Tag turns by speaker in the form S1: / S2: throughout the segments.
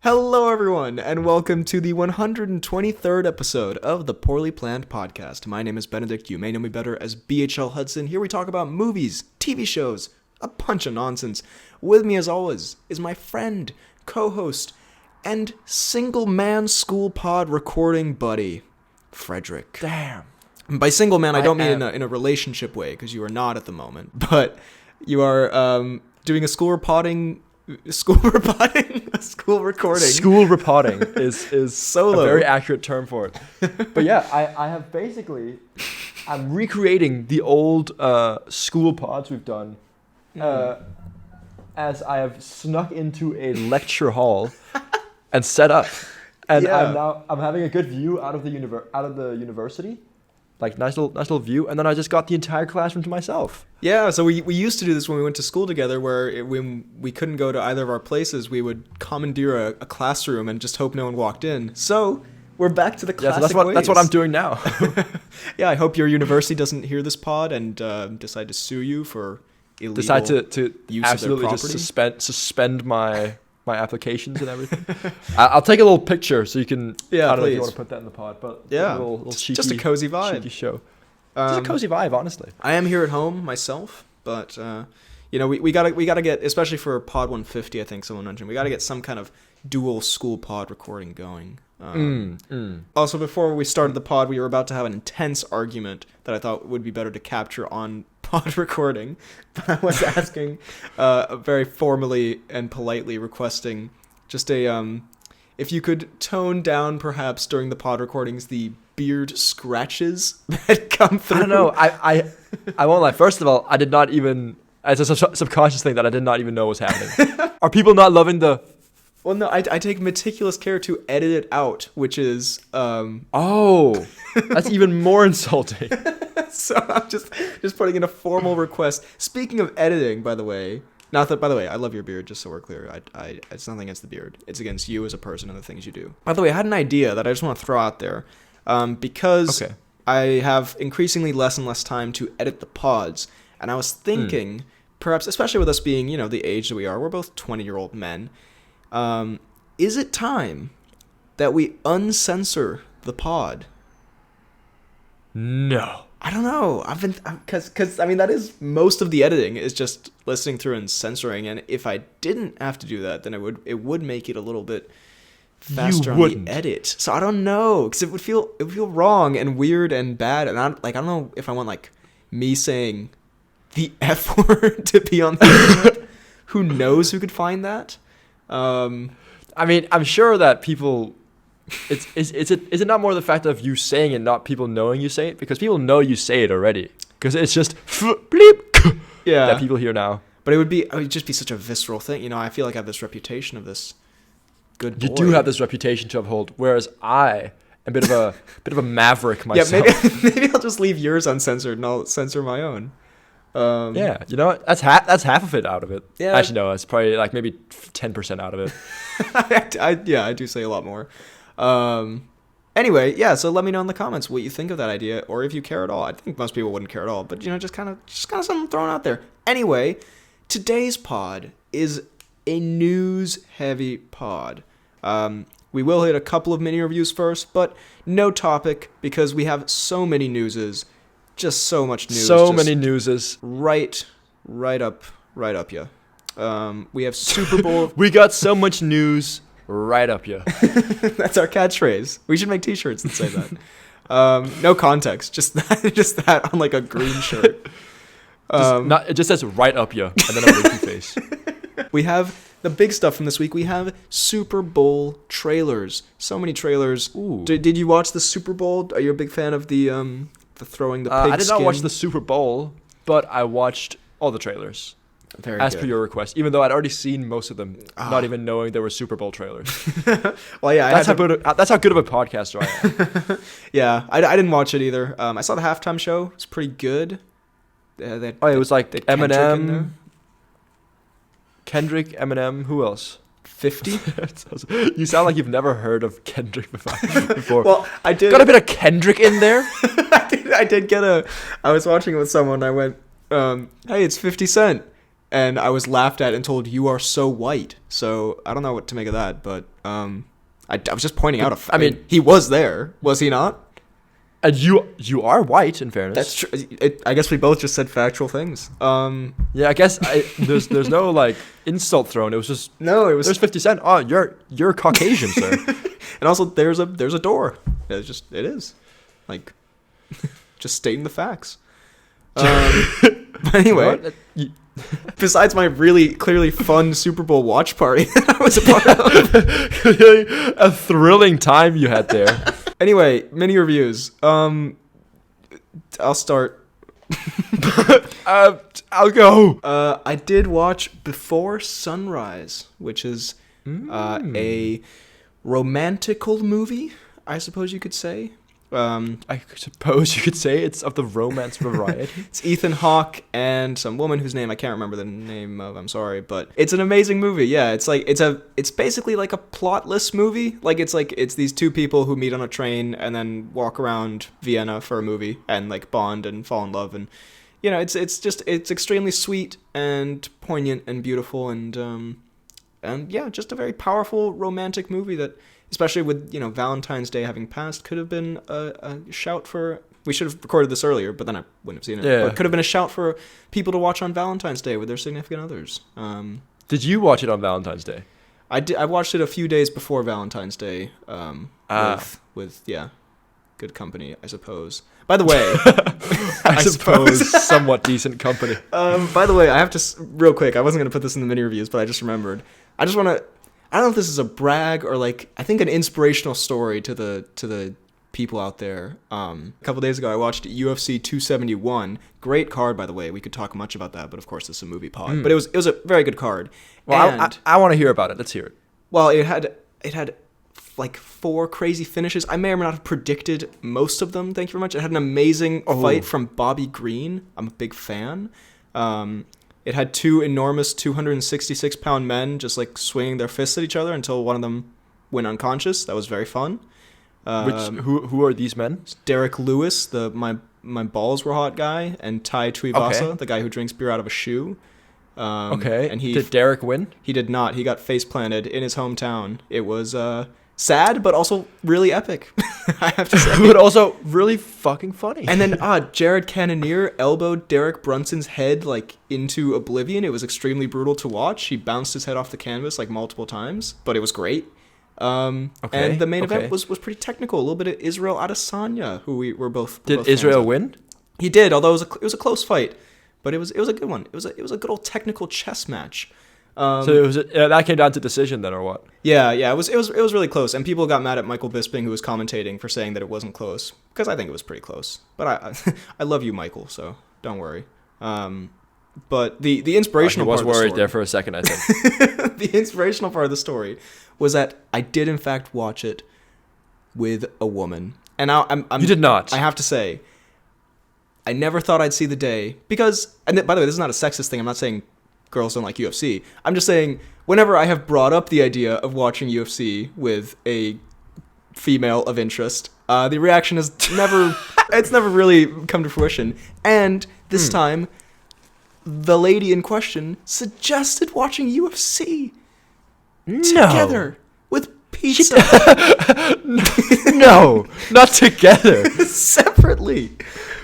S1: Hello, everyone, and welcome to the 123rd episode of the Poorly Planned Podcast. My name is Benedict. You may know me better as BHL Hudson. Here we talk about movies, TV shows, a bunch of nonsense. With me, as always, is my friend, co-host, and single-man school pod recording buddy, Frederick.
S2: Damn.
S1: By single man, I don't mean in a relationship way, because you are not at the moment, but you are doing a school recording. School reporting
S2: is
S1: solo.
S2: A very accurate term for it. But yeah, I have basically, I'm recreating the old school pods we've done as I have snuck into a lecture hall and set up. And I'm having a good view out of the university. Like nice little view, and then I just got the entire classroom to myself.
S1: Yeah, so we used to do this when we went to school together, where when we couldn't go to either of our places, we would commandeer a classroom and just hope no one walked in. So we're back to the classic
S2: ways. That's what I'm doing now.
S1: Yeah, I hope your university doesn't hear this pod and decide to sue you for illegal
S2: decide to
S1: use
S2: absolutely
S1: of their property.
S2: just suspend my applications and everything. I'll take a little picture so you can.
S1: Yeah,
S2: I don't know
S1: please.
S2: if you want to put that in the pod, but
S1: yeah,
S2: little cheeky,
S1: just a cozy vibe.
S2: Cheeky show. Just a cozy vibe, honestly.
S1: I am here at home myself, but we gotta get, especially for pod 150. I think someone mentioned we gotta get some kind of dual school pod recording going. Also, before we started the pod, we were about to have an intense argument that I thought would be better to capture on pod recording, but I was asking, very formally and politely requesting just if you could tone down perhaps during the pod recordings the beard scratches that come through.
S2: I don't know. I won't lie. First of all, I did not even. It's a subconscious thing that I did not even know was happening. Are people not loving the?
S1: Well, no, I take meticulous care to edit it out, which is
S2: Oh, that's even more insulting.
S1: So I'm just putting in a formal request. Speaking of editing, by the way, I love your beard, just so we're clear. I it's nothing against the beard. It's against you as a person and the things you do. By the way, I had an idea that I just want to throw out there. Because I have increasingly less and less time to edit the pods, and I was thinking, perhaps, especially with us being, the age that we are, we're both 20-year-old men, is it time that we uncensor the pod?
S2: No.
S1: I don't know. Because that is most of the editing is just listening through and censoring, and if I didn't have to do that, then it would make it a little bit faster on the edit. So I don't know, because it would feel wrong and weird and bad, and I don't know if I want like me saying the F word to be on the internet. Who knows who could find that?
S2: I mean, I'm sure that people. Is it not more the fact of you saying it, not people knowing you say it? Because people know you say it already. Because it's just bleep that people hear now.
S1: But it would just be such a visceral thing. I feel like I have this reputation of this good boy.
S2: You do have this reputation to uphold, whereas I am a bit of a maverick myself.
S1: Yeah, maybe I'll just leave yours uncensored and I'll censor my own.
S2: Yeah, you know what? That's half of it out of it.
S1: Yeah.
S2: Actually, no, it's probably like maybe 10% out of it.
S1: I do say a lot more. Anyway, yeah, so let me know in the comments what you think of that idea, or if you care at all. I think most people wouldn't care at all, but just kind of something thrown out there. Anyway, today's pod is a news-heavy pod. We will hit a couple of mini reviews first, but no topic because we have so many newses, just so much news.
S2: So many newses.
S1: Right up ya. We have Super Bowl.
S2: We got so much news. Right up you.
S1: That's our catchphrase. We should make t-shirts that say that. No context, just that on like a green shirt.
S2: It just says right up you, and then a winky face.
S1: We have the big stuff from this week. We have Super Bowl trailers. So many trailers.
S2: Ooh.
S1: Did you watch the Super Bowl? Are you a big fan of the throwing the pig
S2: I did not
S1: skin?
S2: watch the Super Bowl, but I watched all the trailers. As per your request, even though I'd already seen most of them, not even knowing there were Super Bowl trailers.
S1: Well, yeah,
S2: that's how good of a podcaster I am.
S1: Yeah, I didn't watch it either. I saw the halftime show. It was pretty good.
S2: It was like Eminem, Kendrick, Eminem. Who else?
S1: 50.
S2: You sound like you've never heard of Kendrick before.
S1: Well, I did.
S2: Got a bit of Kendrick in there.
S1: I did get I was watching it with someone. And I went, "Hey, it's 50 Cent." and I was laughed at and told you are so white. So I don't know what to make of that, but I was just pointing out. I mean, he was there, was he not?
S2: And you are white, in fairness.
S1: That's true. I guess we both just said factual things.
S2: Yeah, I guess there's no like insult thrown. It was just there's 50 Cent. Oh, you're Caucasian, sir.
S1: And also there's a door. It is like just stating the facts. But anyway, besides my really clearly fun Super Bowl watch party that I was a part of,
S2: a thrilling time you had there.
S1: Anyway, mini reviews. I'll start.
S2: I'll go.
S1: I did watch Before Sunrise, which is a romantical movie, I suppose you could say.
S2: I suppose you could say it's of the romance variety.
S1: It's Ethan Hawke and some woman whose name I can't remember the name of. I'm sorry, but it's an amazing movie. Yeah, it's basically like a plotless movie. It's these two people who meet on a train and then walk around Vienna for a movie and like bond and fall in love, and it's extremely sweet and poignant and beautiful and yeah, just a very powerful romantic movie that, especially with Valentine's Day having passed, could have been a shout for. We should have recorded this earlier, but then I wouldn't have seen it.
S2: Yeah.
S1: But could have been a shout for people to watch on Valentine's Day with their significant others.
S2: Did you watch it on Valentine's Day?
S1: I did. I watched it a few days before Valentine's Day. With good company, I suppose. By the way,
S2: I suppose somewhat decent company.
S1: By the way, I have to real quick. I wasn't gonna put this in the mini reviews, but I just remembered. I just want to. I don't know if this is a brag or like I think an inspirational story to the people out there. A couple days ago, I watched UFC 271. Great card, by the way. We could talk much about that, but of course, it's a movie pod. But it was a very good card.
S2: Well, I want to hear about it. Let's hear it.
S1: Well, it had like 4 crazy finishes. I may or may not have predicted most of them. Thank you very much. It had an amazing fight from Bobby Green. I'm a big fan. It had 2 enormous 266-pound men just like swinging their fists at each other until one of them went unconscious. That was very fun.
S2: Who are these men?
S1: Derek Lewis, my balls were hot guy, and Tai Tuivasa, the guy who drinks beer out of a shoe.
S2: And did Derek win?
S1: He did not. He got face planted in his hometown. It was sad, but also really epic. I have to say,
S2: but also really fucking funny.
S1: And then Jared Cannonier elbowed Derek Brunson's head like into oblivion. It was extremely brutal to watch. He bounced his head off the canvas like multiple times, but it was great. And the main event was pretty technical. A little bit of Israel Adesanya, who we were both.
S2: Did Israel win?
S1: He did, although it was a close fight, but it was a good one. It was a good old technical chess match.
S2: So that came down to decision then, or what?
S1: Yeah, it was really close, and people got mad at Michael Bisping, who was commentating, for saying that it wasn't close, because I think it was pretty close. But I love you, Michael, so don't worry. But the inspirational part of the story...
S2: I was worried there for a second, I think.
S1: The inspirational part of the story was that I did, in fact, watch it with a woman. And now I'm...
S2: You did not.
S1: I have to say, I never thought I'd see the day, because... And by the way, this is not a sexist thing. I'm not saying girls don't like UFC. I'm just saying, whenever I have brought up the idea of watching UFC with a female of interest, the reaction has never... it's never really come to fruition. And this time... the lady in question suggested watching UFC together with pizza.
S2: No, not together.
S1: Separately.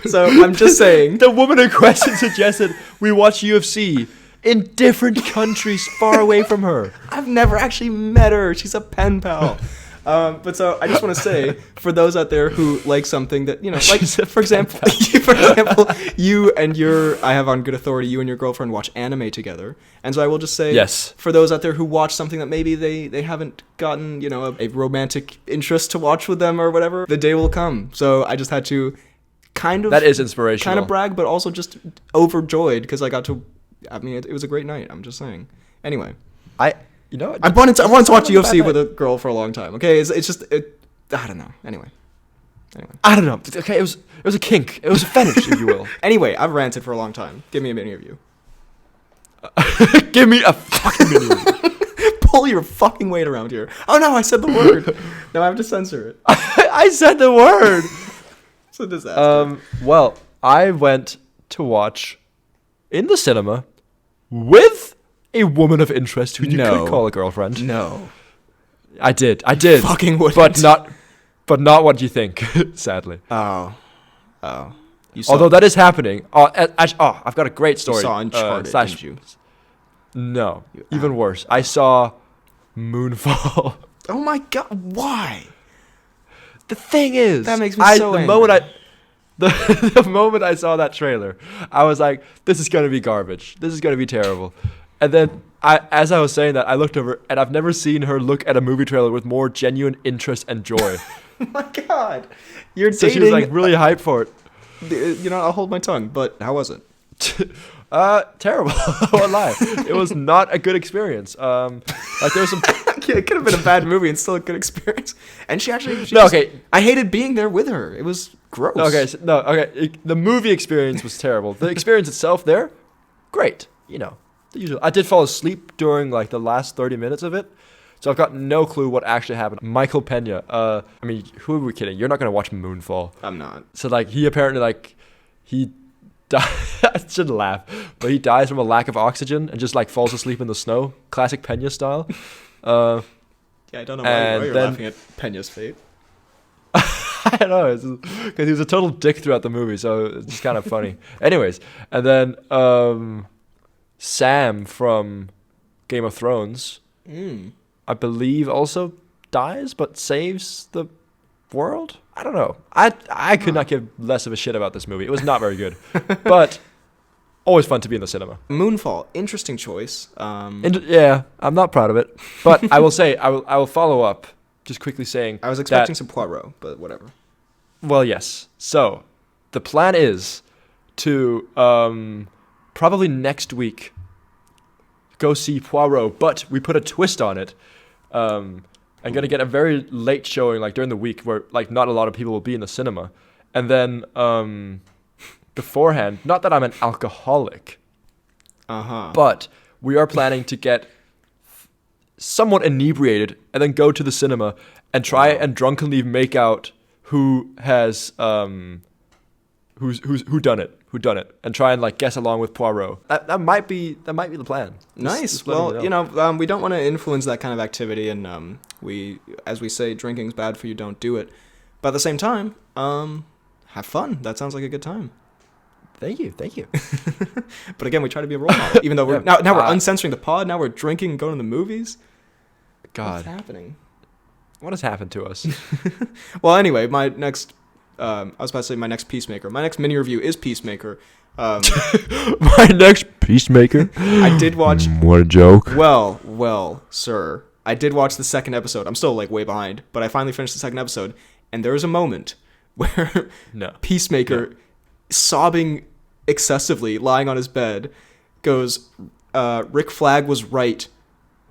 S1: So I'm just saying.
S2: The woman in question suggested we watch UFC in different countries far away from her.
S1: I've never actually met her. She's a pen pal. But so I just want to say, for those out there who like something that, like, for example, you and I have on good authority, you and your girlfriend watch anime together. And so I will just say,
S2: yes,
S1: for those out there who watch something that maybe they haven't gotten, a romantic interest to watch with them or whatever, the day will come. So I just had to
S2: that is inspirational.
S1: Kind of brag, but also just overjoyed because I got to, it was a great night. I'm just saying. Anyway. I wanted to watch UFC with a girl for a long time. Okay, it's just I don't know. Anyway,
S2: I don't know. Okay, it was a kink. It was a fetish, if you will.
S1: Anyway, I've ranted for a long time. Give me a mini review.
S2: Give me a fucking mini review.
S1: Pull your fucking weight around here. Oh no, I said the word. Now I have to censor it.
S2: I said the word.
S1: It's a disaster.
S2: Well, I went to watch in the cinema with a woman of interest who you
S1: No.
S2: could call a girlfriend.
S1: No.
S2: I did.
S1: Fucking wouldn't.
S2: But not what you think, sadly.
S1: Oh. You saw,
S2: Although that is happening. I've got a great story.
S1: you saw Uncharted, didn't you?
S2: No, even worse. I saw Moonfall.
S1: Oh my god, why?
S2: The thing is,
S1: That makes me so
S2: the
S1: angry.
S2: moment the moment I saw that trailer, I was like, this is gonna be garbage. This is gonna be terrible. And then as I was saying that, I looked over, and I've never seen her look at a movie trailer with more genuine interest and joy.
S1: Oh my god. You're
S2: So
S1: dating...
S2: she was like really hyped for it.
S1: You know, I'll hold my tongue, but how was it?
S2: Terrible. I won't lie. It was not a good experience. Like there was some.
S1: Yeah, it could have been a bad movie and still a good experience. And she
S2: No, okay.
S1: I hated being there with her. It was gross.
S2: Okay. The movie experience was terrible. The experience itself there, great. You know, the usual. I did fall asleep during like the last 30 minutes of it, so I've got no clue what actually happened. Michael Pena. I mean, who are we kidding? You're not gonna watch Moonfall.
S1: I'm not.
S2: So like he apparently like he. I shouldn't laugh, but he dies from a lack of oxygen and just like falls asleep in the snow, classic Pena style.
S1: Yeah, I don't know why you're
S2: then-
S1: laughing at Pena's fate.
S2: I don't know, because he was a total dick throughout the movie, so it's just kind of funny. Anyways, and then Sam from Game of Thrones, I believe, also dies but saves the world. I don't know. I could not give less of a shit about this movie. It was not very good, but always fun to be in the cinema.
S1: Moonfall, interesting choice.
S2: Yeah, I'm not proud of it, but I will say I will follow up. Just quickly saying,
S1: I was expecting some Poirot, but whatever.
S2: Well, yes. So the plan is to probably next week go see Poirot, but we put a twist on it. I'm gonna get a very late showing, like during the week, where like not a lot of people will be in the cinema, and then beforehand. Not that I'm an alcoholic, but we are planning to get somewhat inebriated and then go to the cinema and try and drunkenly make out who has who done it, and try and like guess along with Poirot. That might be the plan.
S1: Nice.
S2: Just letting
S1: Well, we don't want to influence that kind of activity, and as we say, drinking's bad for you. Don't do it. But at the same time, have fun. That sounds like a good time.
S2: Thank you.
S1: But again, we try to be a role model, even though we're now we're uncensoring the pod. Now we're drinking and going to the movies.
S2: God,
S1: what's happening?
S2: What has happened to us?
S1: Well, anyway, my next. I was about to say my next Peacemaker. My next mini review is Peacemaker.
S2: My next Peacemaker.
S1: I did watch.
S2: What a joke.
S1: Well, sir. I did watch the second episode. I'm still like way behind, but I finally finished the second episode, and there was a moment where Peacemaker, sobbing excessively, lying on his bed, goes, "Rick Flag was right.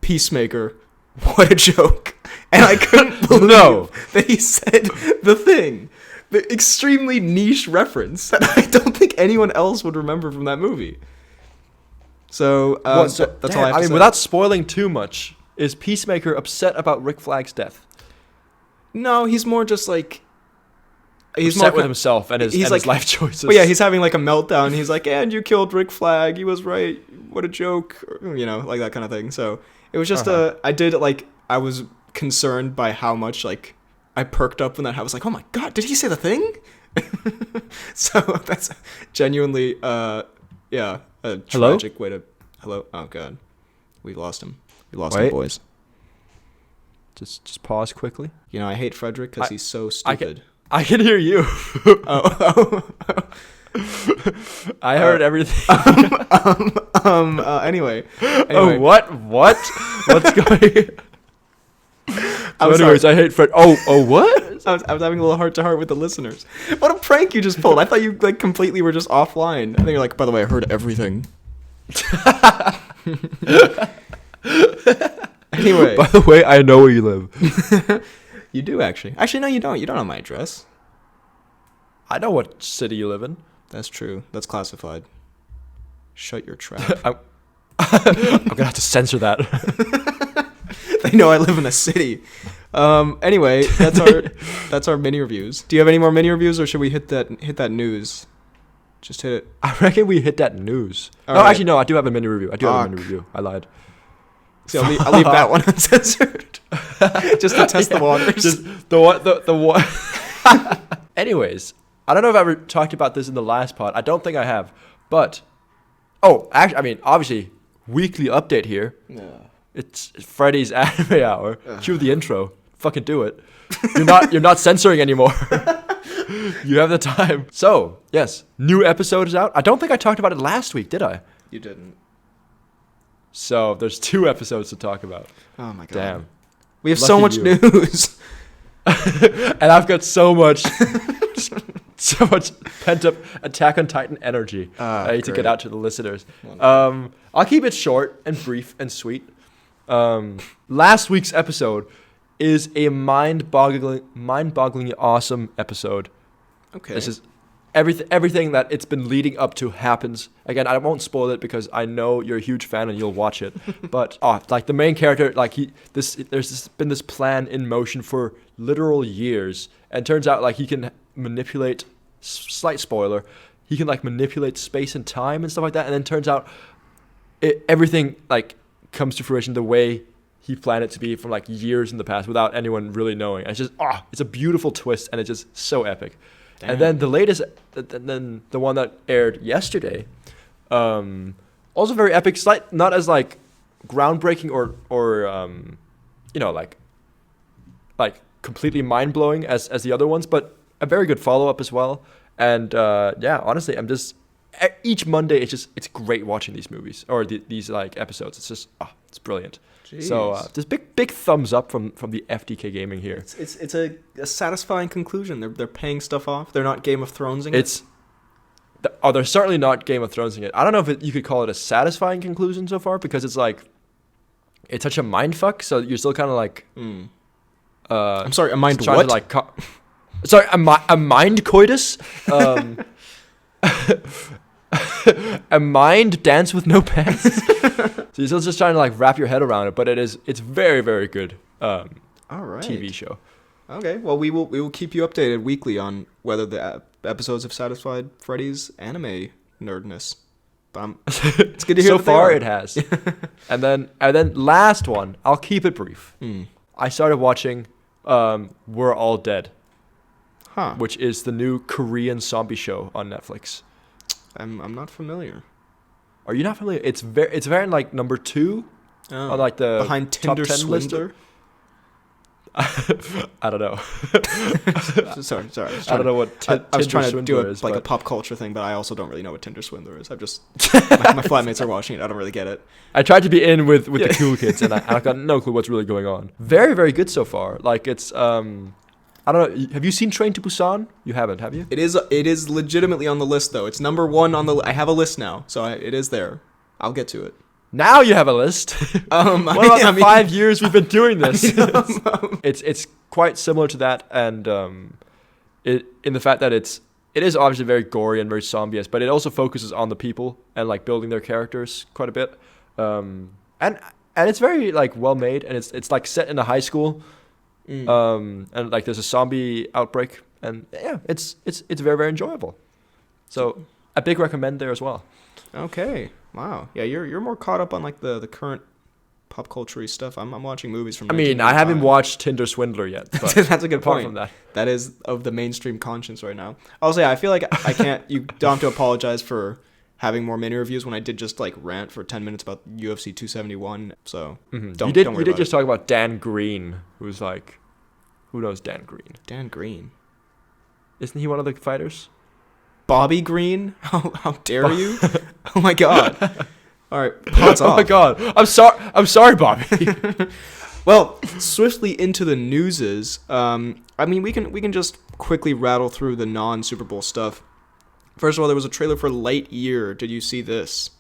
S1: Peacemaker, what a joke." And I couldn't believe that he said the thing. The extremely niche reference that I don't think anyone else would remember from that movie. So, that's all I have to say.
S2: Without spoiling too much, is Peacemaker upset about Rick Flag's death?
S1: No, he's more just like...
S2: He's upset with himself and his life choices.
S1: But yeah, he's having like a meltdown. He's like, and you killed Rick Flag. He was right. What a joke. Like that kind of thing. So it was just I was concerned by how much like I perked up when that happened. I was like, oh my God, did he say the thing? So that's genuinely, a tragic way to... Hello? Oh God. We lost him. We lost him, boys.
S2: Just pause quickly.
S1: I hate Frederick because he's so stupid.
S2: I can hear you. I heard everything.
S1: Anyway.
S2: Oh, what? What's going on? Anyways, I hate Fred. Oh, what?
S1: I was having a little heart-to-heart with the listeners. What a prank you just pulled. I thought you like completely were just offline. I think you're like, by the way, I heard everything. Anyway.
S2: By the way, I know where you live.
S1: You do, actually. Actually, no, you don't. You don't know my address.
S2: I know what city you live in.
S1: That's true. That's classified. Shut your trap.
S2: I'm gonna have to censor that.
S1: They know I live in a city. Anyway, that's our mini reviews. Do you have any more mini reviews, or should we hit that news? Just hit it.
S2: I reckon we hit that news.
S1: All
S2: no,
S1: right.
S2: actually, no. I do have a mini review. I lied.
S1: See, I'll leave that one uncensored. Just to test the waters.
S2: Just the one. Anyways, I don't know if I ever talked about this in the last pod. I don't think I have. But, actually, I mean, obviously, weekly update here.
S1: Yeah.
S2: It's Freddy's Anime Hour. Cue the intro. Fucking do it. You're not censoring anymore. You have the time. So, yes, new episode is out. I don't think I talked about it last week, did I?
S1: You didn't.
S2: So, there's 2 episodes to talk about.
S1: Oh my god.
S2: Damn.
S1: We have
S2: Lucky
S1: so much
S2: you.
S1: news.
S2: And I've got so much pent up Attack on Titan energy I need to get out to the listeners. I'll keep it short and brief and sweet. Last week's episode is a mind-bogglingly awesome episode.
S1: Okay.
S2: This is everything that it's been leading up to happens. Again, I won't spoil it because I know you're a huge fan and you'll watch it. But like the main character, like there's been this plan in motion for literal years, and turns out like he can manipulate. Slight spoiler, he can like manipulate space and time and stuff like that. And then turns out everything like comes to fruition the way he planned it to be from like years in the past without anyone really knowing. And it's just it's a beautiful twist, and it's just so epic. Damn. And then the latest, then the one that aired yesterday, also very epic. Not as like groundbreaking or you know like completely mind blowing as the other ones, but a very good follow up as well. And yeah, honestly, I'm just each Monday it's great watching these movies or these like episodes. It's just it's brilliant. Jeez. So just big thumbs up from the FDK Gaming here.
S1: It's a satisfying conclusion. They're paying stuff off. They're not Game of Thronesing it.
S2: They're certainly not Game of Thronesing it. I don't know if you could call it a satisfying conclusion so far, because it's like it's such a mind fuck. So you're still kind of like
S1: I'm sorry, a mind what?
S2: Sorry, a mind coitus. A mind dance with no pants. So you're still just trying to like wrap your head around it, but it's very, very good. All right. TV show.
S1: Okay, well we will keep you updated weekly on whether the episodes have satisfied Freddy's anime nerdness. It's good to hear.
S2: So far it has. and then last one, I'll keep it brief. I started watching We're All Dead, which is the new Korean zombie show on Netflix.
S1: I'm not familiar.
S2: Are you not familiar? It's very like number 2 on like the
S1: behind Tinder
S2: top 10
S1: Swindler.
S2: I don't know.
S1: sorry.
S2: I don't know what
S1: I was trying to do a pop culture thing, but I also don't really know what Tinder Swindler is. I've just my flatmates are watching it. I don't really get it.
S2: I tried to be in with the cool kids, and I've got no clue what's really going on. Very, very good so far. Like it's I don't know. Have you seen Train to Busan? You haven't, have you?
S1: It is legitimately on the list though. It's number 1 on the. I have a list now, so it is there. I'll get to it.
S2: Now you have a list. What about the 5 years we've been doing this? It's quite similar to that, and in the fact that it is obviously very gory and very zombie-esque, but it also focuses on the people and like building their characters quite a bit. And it's very like well made, and it's like set in a high school. And like there's a zombie outbreak, and yeah, it's very, very enjoyable. So a big recommend there as well.
S1: Okay. Wow. Yeah, you're more caught up on like the current pop culture stuff. I'm watching movies from.
S2: I mean, I haven't watched Tinder Swindler yet. But
S1: that's a good point. From that is of the mainstream conscience right now. Also, yeah, I feel like I can't. You don't have to apologize for having more mini reviews when I did just like rant for 10 minutes about UFC 271. So don't worry.
S2: You did just talk about Dan Green, who's like, who knows Dan Green?
S1: Dan Green,
S2: isn't he one of the fighters?
S1: Bobby Green? How dare you? Oh my god! All right, pods off.
S2: Oh my god! I'm sorry, Bobby.
S1: Well, swiftly into the newses. I mean, we can just quickly rattle through the non-Super Bowl stuff. First of all, there was a trailer for Lightyear. Did you see this?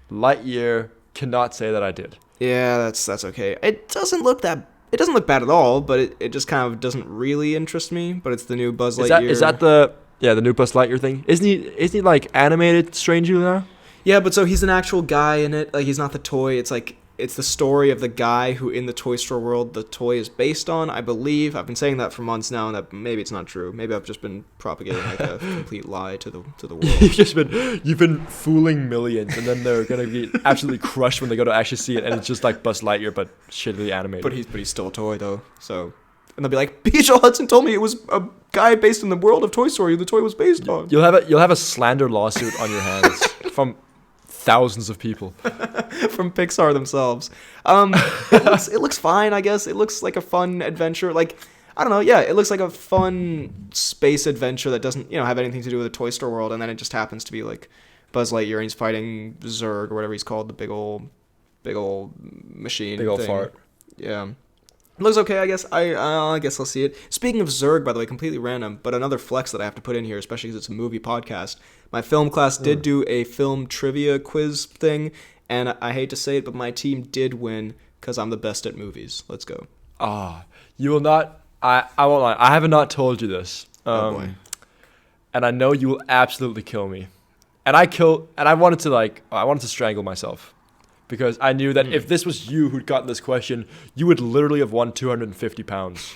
S2: Lightyear, cannot say that I did.
S1: Yeah, that's okay. It doesn't look bad at all, but it just kind of doesn't really interest me. But it's the new Buzz Lightyear.
S2: Is that the new Buzz Lightyear thing? Isn't he like animated strangely now?
S1: Yeah, but so he's an actual guy in it. Like he's not the toy. It's like it's the story of the guy who in the Toy Store world the toy is based on, I believe. I've been saying that for months now, and that maybe it's not true. Maybe I've just been propagating like a complete lie to the world.
S2: You've been fooling millions, and then they're gonna be absolutely crushed when they go to actually see it, and it's just like Buzz Lightyear but shittily animated.
S1: But he's still a toy though. So, and they'll be like, B.H.L. Hudson told me it was a guy based in the world of Toy Story who the toy was based on.
S2: You'll have a slander lawsuit on your hands from thousands of people.
S1: From Pixar themselves. It looks fine, I guess. It looks like a fun adventure. Like, I don't know. Yeah, it looks like a fun space adventure that doesn't, have anything to do with the Toy Store world. And then it just happens to be like Buzz Lightyear and he's fighting Zurg or whatever he's called, the big old machine.
S2: Big old
S1: thing.
S2: fart.
S1: Yeah. It looks okay, I guess. I guess I'll see it. Speaking of Zurg, by the way, completely random, but another flex that I have to put in here, especially because it's a movie podcast. My film class did do a film trivia quiz thing, and I hate to say it, but my team did win because I'm the best at movies. Let's go.
S2: You will not. I won't lie. I have not told you this.
S1: Oh boy.
S2: And I know you will absolutely kill me. And I wanted to strangle myself. Because I knew that if this was you who'd gotten this question, you would literally have won 250 pounds.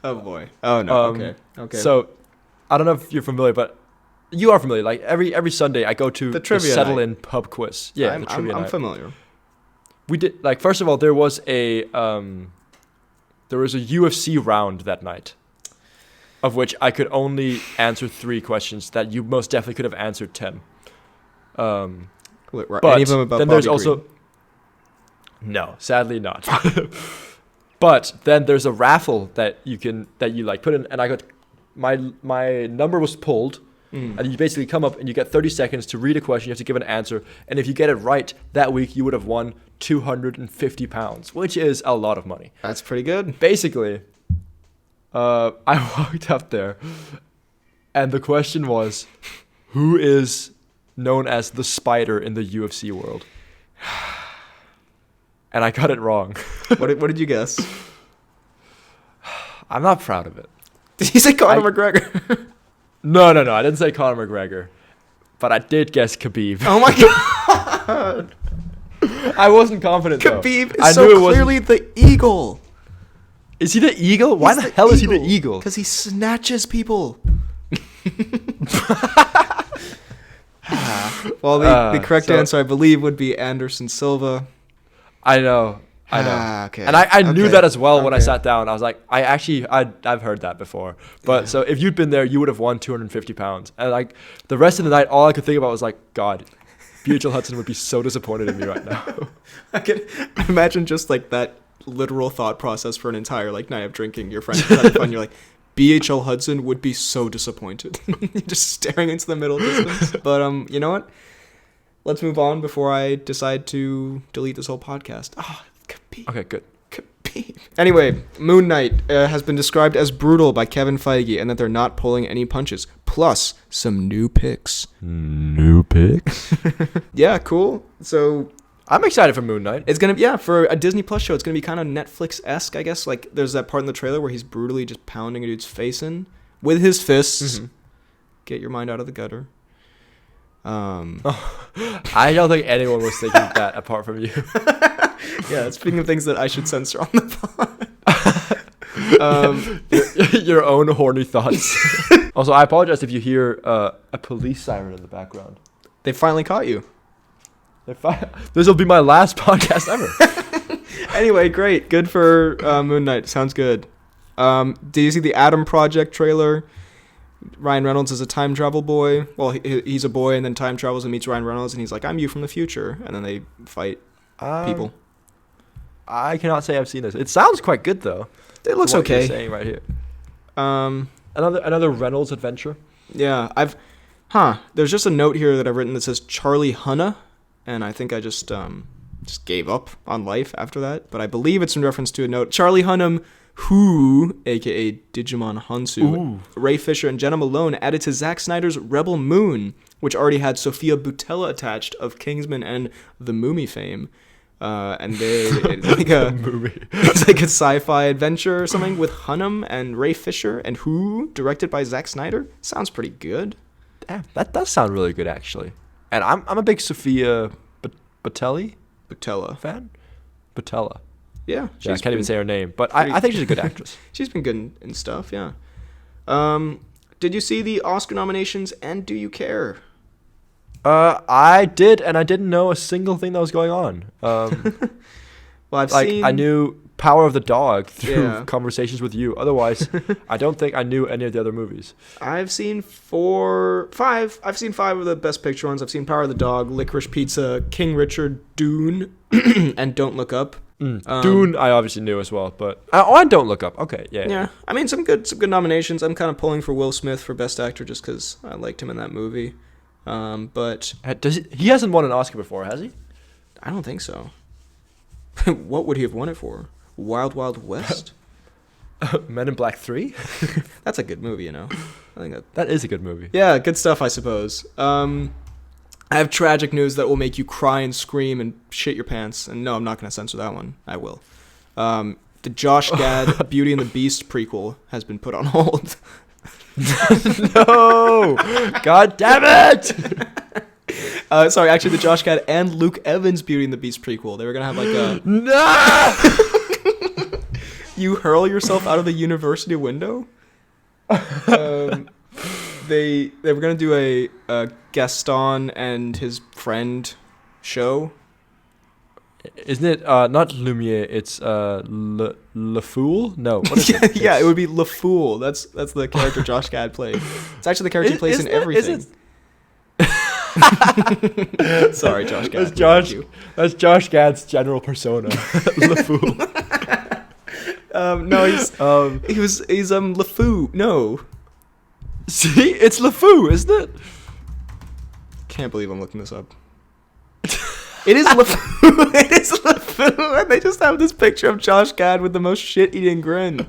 S1: Oh boy. Oh no. Okay.
S2: So, I don't know if you're familiar, but you are familiar. Like every Sunday, I go to the Settle-In pub quiz. Yeah,
S1: I'm familiar.
S2: We did first of all, there was a UFC round that night, of which I could only answer 3 questions that you most definitely could have answered 10.
S1: But any of them about
S2: then
S1: Bobby
S2: there's also
S1: Green?
S2: No, sadly not. But then there's a raffle that you put in, and I got my number was pulled, and you basically come up and you get 30 seconds to read a question. You have to give an answer, and if you get it right that week, you would have won 250 pounds, which is a lot of money.
S1: That's pretty good.
S2: Basically, I walked up there, and the question was, who is known as the Spider in the UFC world? And I got it wrong.
S1: What did you guess?
S2: I'm not proud of it.
S1: Did you say Conor McGregor?
S2: No. I didn't say Conor McGregor. But I did guess Khabib.
S1: Oh my god.
S2: I wasn't confident though.
S1: Khabib is so clearly the eagle.
S2: Is he the eagle? Why the hell is he the eagle?
S1: Because he snatches people. Well, the correct answer, I believe, would be Anderson Silva.
S2: I know.
S1: Okay.
S2: And I knew that as well when I sat down. I was like, I've heard that before. But so if you'd been there, you would have won 250 pounds. And like the rest of the night, all I could think about was like, God, B.H.L. Hudson would be so disappointed in me right now.
S1: I could imagine just like that literal thought process for an entire night of drinking. Your friends are having fun. You're like, B.H.L. Hudson would be so disappointed. You're just staring into the middle distance. But you know what? Let's move on before I decide to delete this whole podcast. Khabib.
S2: Okay, good.
S1: Khabib. Anyway, Moon Knight has been described as brutal by Kevin Feige and that they're not pulling any punches. Plus, some new picks. Yeah, cool. So
S2: I'm excited for Moon Knight.
S1: It's going to be, for a Disney Plus show, it's going to be kind of Netflix-esque, I guess. Like, there's that part in the trailer where he's brutally just pounding a dude's face in with his fists. Mm-hmm. Get your mind out of the gutter.
S2: I don't think anyone was thinking that apart from you.
S1: Yeah, speaking of things that I should censor on the pod.
S2: Your own horny thoughts. Also, I apologize if you hear a police siren in the background.
S1: They finally caught you.
S2: This will be my last podcast ever.
S1: Anyway, great. Good for Moon Knight. Sounds good. Did you see the Adam Project trailer? Ryan Reynolds is a time travel boy. Well, he's a boy and then time travels and meets Ryan Reynolds and he's like, I'm you from the future. And then they fight people.
S2: I cannot say I've seen this. It sounds quite good, though.
S1: It looks okay.
S2: You're saying right here. Another Reynolds adventure.
S1: Yeah, there's just a note here that I've written that says Charlie Hunnam, and I think I just gave up on life after that. But I believe it's in reference to a note. Charlie Hunnam, who, aka Digimon Hansu, Ray Fisher, and Jenna Malone added to Zack Snyder's Rebel Moon, which already had Sofia Boutella attached of Kingsman and The Mummy fame. And it's like a sci-fi adventure or something with Hunnam and Ray Fisher and who, directed by Zack Snyder. Sounds pretty good.
S2: Yeah, that does sound really good, actually. And I'm a big Sofia Boutella fan. Patella.
S1: Yeah,
S2: I can't even say her name, but I think she's a good actress.
S1: She's been good in stuff, yeah. Did you see the Oscar nominations, and do you care?
S2: I did, and I didn't know a single thing that was going on.
S1: Well, I've seen...
S2: I knew Power of the Dog through conversations with you. Otherwise, I don't think I knew any of the other movies.
S1: I've seen five. I've seen 5 of the Best Picture ones. I've seen Power of the Dog, Licorice Pizza, King Richard, Dune, and Don't Look Up.
S2: Dune, I obviously knew as well, but and Don't Look Up. Okay, yeah.
S1: Yeah, I mean some good nominations. I'm kind of pulling for Will Smith for Best Actor just because I liked him in that movie. But
S2: he hasn't won an Oscar before, has he?
S1: I don't think so. What would he have won it for? Wild Wild West?
S2: Men in Black 3?
S1: That's a good movie, you know. I think
S2: that is a good movie.
S1: Yeah, good stuff, I suppose. I have tragic news that will make you cry and scream and shit your pants. And no, I'm not going to censor that one. I will. The Josh Gad Beauty and the Beast prequel has been put on hold.
S2: No! God damn it!
S1: Sorry, actually, the Josh Gad and Luke Evans Beauty and the Beast prequel. They were gonna have like a
S2: no.
S1: You hurl yourself out of the university window. They were gonna do a Gaston and his friend show.
S2: Isn't it not Lumiere? It's LeFou? No. What is it?
S1: Yeah, it would be LeFou. That's the character Josh Gad played. It's actually the character he plays in everything. Sorry, Josh Gad.
S2: That's Josh Gad's general persona. LeFou.
S1: No, he's LeFou. No.
S2: See, it's LeFou, isn't it?
S1: Can't believe I'm looking this up. It is LeFou. It is LeFou. And they just have this picture of Josh Gad with the most shit-eating grin.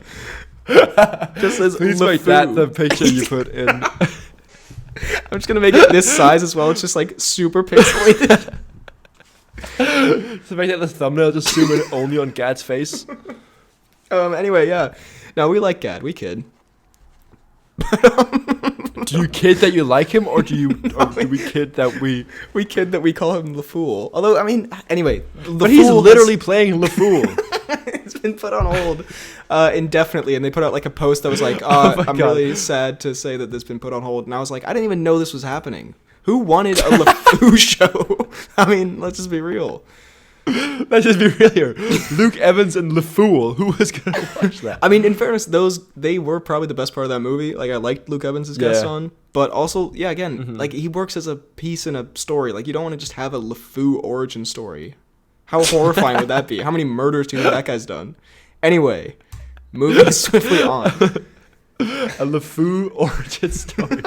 S1: Just says
S2: Please
S1: LeFou.
S2: make that the picture you put in.
S1: I'm just gonna make it this size as well. It's just like super pixelated.
S2: So make that the thumbnail. Just zoom in only on Gad's face.
S1: Anyway, yeah. No, we like Gad. We kid.
S2: Do you kid that you like him, or do we kid that we
S1: kid that we call him LeFou? Although, I mean, anyway,
S2: but he's literally playing LeFou.
S1: It's been put on hold indefinitely, and they put out like a post that was like, I'm really sad to say that this has been put on hold. And I was like, I didn't even know this was happening. Who wanted a LeFou show? I mean, let's just be real.
S2: Let's just be real here. Luke Evans and LeFou. Who was going to watch that?
S1: I mean, in fairness, they were probably the best part of that movie. Like, I liked Luke Evans as Gaston. But also, yeah, again, like, he works as a piece in a story. Like, you don't want to just have a LeFou origin story. How horrifying would that be? How many murders do you think that guy's done? Anyway, moving swiftly on.
S2: A LeFou origin story.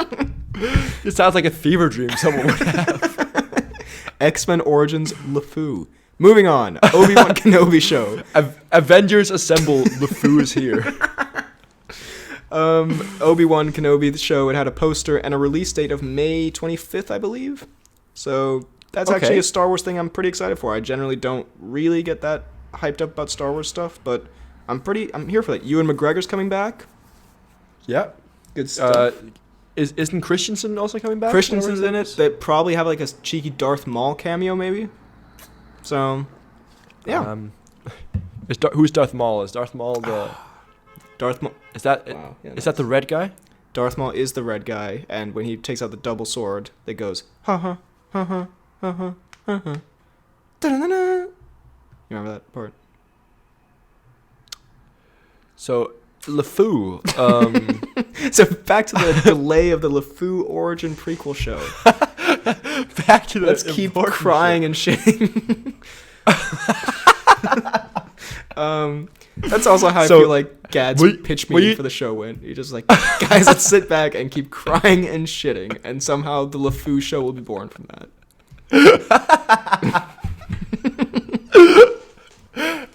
S2: It sounds like a fever dream someone would have.
S1: X-Men Origins LeFou. Moving on. Obi-Wan Kenobi show.
S2: Avengers Assemble. LeFou is here.
S1: Obi-Wan Kenobi, the show, it had a poster and a release date of May 25th, I believe. So that's actually a Star Wars thing I'm pretty excited for. I generally don't really get that hyped up about Star Wars stuff, but I'm here for that. Ewan McGregor's coming back.
S2: Yeah.
S1: Good stuff.
S2: Isn't Christensen also coming back?
S1: Christensen's in it. They probably have like a cheeky Darth Maul cameo, maybe. So, yeah.
S2: Who's Darth Maul? Is Darth Maul the...
S1: Darth Maul...
S2: Is that the red guy?
S1: Darth Maul is the red guy, and when he takes out the double sword, it goes, ha-ha, ha-ha, ha-ha, ha-ha, da-da-da-da. You remember that part?
S2: So, LeFou.
S1: So, back to the delay of the LeFou origin prequel show.
S2: Back to
S1: Let's keep crying and shitting. That's also how I feel like Gad's pitch meeting for the show went. You're just like, guys, let's sit back and keep crying and shitting, and somehow the LeFou show will be born from that.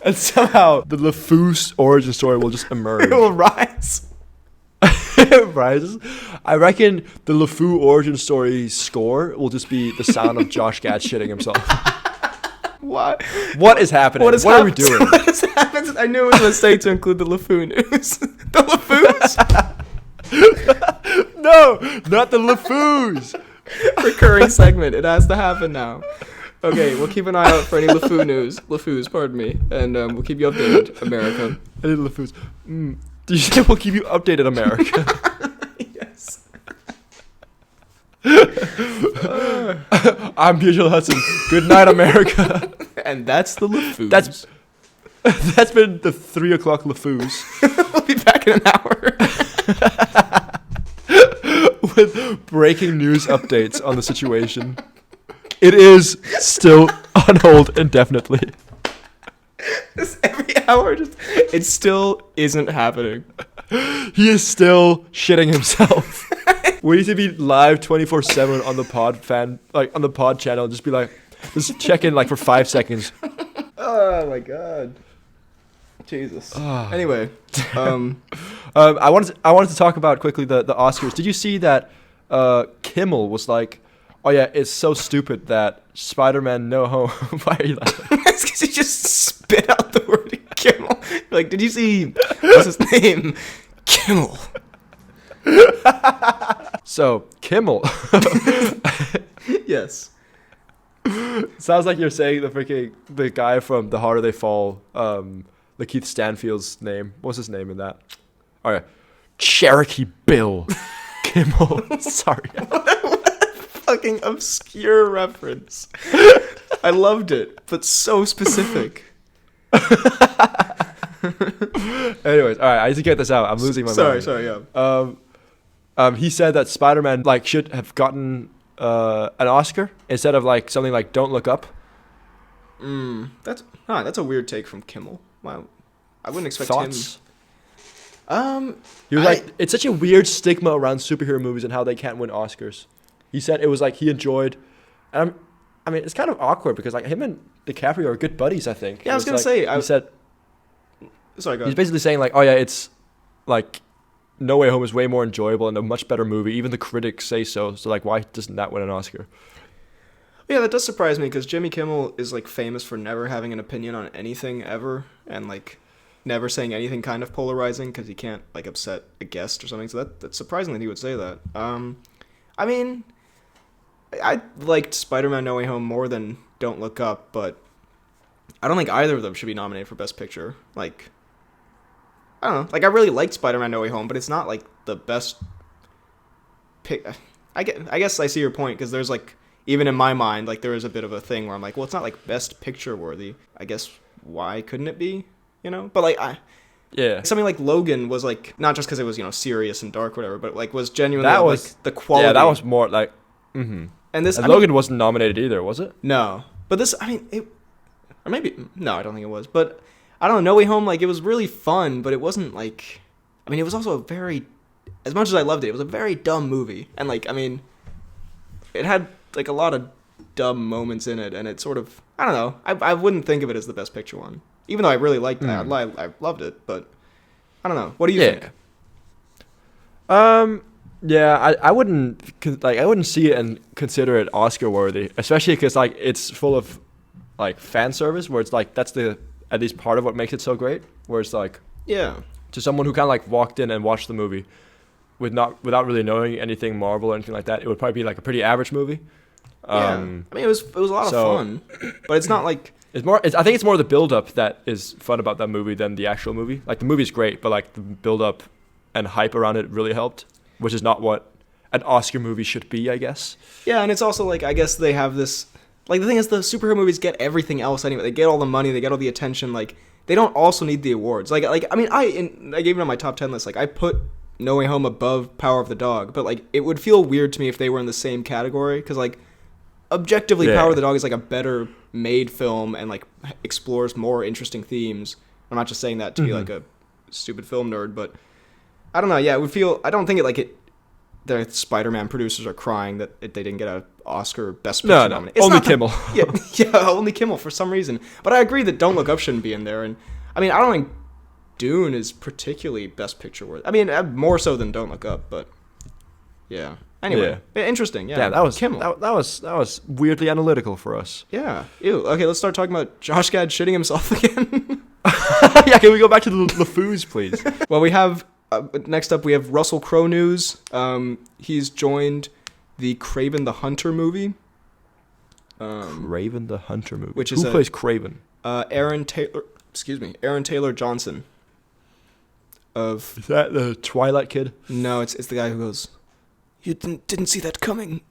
S2: And somehow the LeFou origin story will just emerge.
S1: It will rise.
S2: It rises. I reckon the LeFou origin story score will just be the sound of Josh Gad shitting himself. What is happening? What are we doing?
S1: What has happened? I knew it was a mistake to include the LeFou news. The LeFous?
S2: No, not the LeFous.
S1: Recurring segment. It has to happen now. Okay, we'll keep an eye out for any LeFou's, pardon me, and we'll keep you updated, America.
S2: Any LeFou's. Did you say we'll keep you updated, America?
S1: Yes.
S2: I'm Peter Hudson. Good night, America.
S1: And that's the LeFou's.
S2: That's been the 3 o'clock LeFou's.
S1: We'll be back in an hour.
S2: With breaking news updates on the situation. It is still on hold indefinitely.
S1: Just every hour, it still isn't happening.
S2: He is still shitting himself. We need to be live 24/7 on the on the pod channel. Just be like, just check in like for 5 seconds.
S1: Oh my god. Jesus. Anyway,
S2: I wanted to talk about quickly the Oscars. Did you see that Kimmel was like, oh yeah, it's so stupid that Spider-Man No Home. Why are you laughing?
S1: It's because you just spit out the word Kimmel. Like, did you see, what's his name? Kimmel.
S2: So, Kimmel.
S1: Yes.
S2: Sounds like you're saying the guy from The Harder They Fall, the Keith Stanfield's name. What's his name in that? Oh yeah, Cherokee Bill Kimmel. Sorry.
S1: Fucking obscure reference. I loved it, but so specific.
S2: Anyways, all right, I need to get this out. I'm losing my mind.
S1: Sorry, yeah.
S2: He said that Spider-Man like should have gotten an Oscar instead of like something like Don't Look Up.
S1: That's a weird take from Kimmel. Wow, I wouldn't expect
S2: Thoughts?
S1: him.
S2: He was like, it's such a weird stigma around superhero movies and how they can't win Oscars. He said it was like he enjoyed, and I mean it's kind of awkward because like him and DiCaprio are good buddies. I think.
S1: Yeah, I was gonna say.
S2: He said.
S1: Sorry, go ahead.
S2: He's basically saying like, oh yeah, it's like No Way Home is way more enjoyable and a much better movie. Even the critics say so. So like, why doesn't that win an Oscar?
S1: Yeah, that does surprise me because Jimmy Kimmel is like famous for never having an opinion on anything ever, and like never saying anything kind of polarizing because he can't like upset a guest or something. So that's surprising that he would say that. I mean, I liked Spider-Man No Way Home more than Don't Look Up, but I don't think either of them should be nominated for Best Picture. Like, I don't know. Like, I really liked Spider-Man No Way Home, but it's not like the best pick. I guess I see your point because there's like, even in my mind, like there is a bit of a thing where I'm like, well, it's not like Best Picture worthy. I guess why couldn't it be? You know, but like something like Logan was like not just because it was serious and dark, or whatever, but like was genuinely like the quality.
S2: Yeah, that was more like. Mm-hmm.
S1: And this
S2: Logan wasn't nominated either, was it?
S1: No, but this, I mean, or maybe no, I don't think it was, but I don't know. No Way Home, like it was really fun, but it wasn't like. I mean, it was also a very, as much as I loved it, it was a very dumb movie, and like I mean, it had like a lot of dumb moments in it, and it sort of, I don't know. I wouldn't think of it as the Best Picture one, even though I really liked that. I loved it, but I don't know. What do you think?
S2: Yeah, I wouldn't see it and consider it Oscar worthy, especially because like it's full of like fan service, where it's like that's at least part of what makes it so great. Where it's like to someone who kind of like walked in and watched the movie without really knowing anything Marvel or anything like that, it would probably be like a pretty average movie.
S1: I mean it was a lot of fun, but it's not like
S2: I think it's more the build up that is fun about that movie than the actual movie. Like the movie's great, but like the build up and hype around it really helped. Which is not what an Oscar movie should be, I guess. Yeah,
S1: and it's also like, I guess they have this, like the thing is the superhero movies get everything else anyway. They get all the money, they get all the attention, like they don't also need the awards. Like I mean, I gave it on my top 10 list, like I put No Way Home above Power of the Dog, but like it would feel weird to me if they were in the same category, because like objectively Power of the Dog is like a better made film and like explores more interesting themes. I'm not just saying that to be like a stupid film nerd, but I don't know. Yeah, it would feel. I don't think the Spider-Man producers are crying that they didn't get an Oscar Best Picture nomination.
S2: Only Kimmel.
S1: Only Kimmel for some reason. But I agree that Don't Look Up shouldn't be in there. And I mean, I don't think Dune is particularly Best Picture worthy. I mean, more so than Don't Look Up, but yeah. Anyway, interesting. Yeah,
S2: that was
S1: Kimmel.
S2: That was weirdly analytical for us.
S1: Yeah. Ew. Okay, let's start talking about Josh Gad shitting himself again.
S2: Yeah, can we go back to the LeFou's, please?
S1: Well, we have. Next up, we have Russel Crowe news. He's joined the Kraven the Hunter movie.
S2: Kraven the Hunter movie.
S1: Which
S2: Who
S1: is
S2: plays Kraven?
S1: Aaron Taylor Johnson. Of
S2: Is that the Twilight kid?
S1: No, it's the guy who goes, "You didn't see that coming."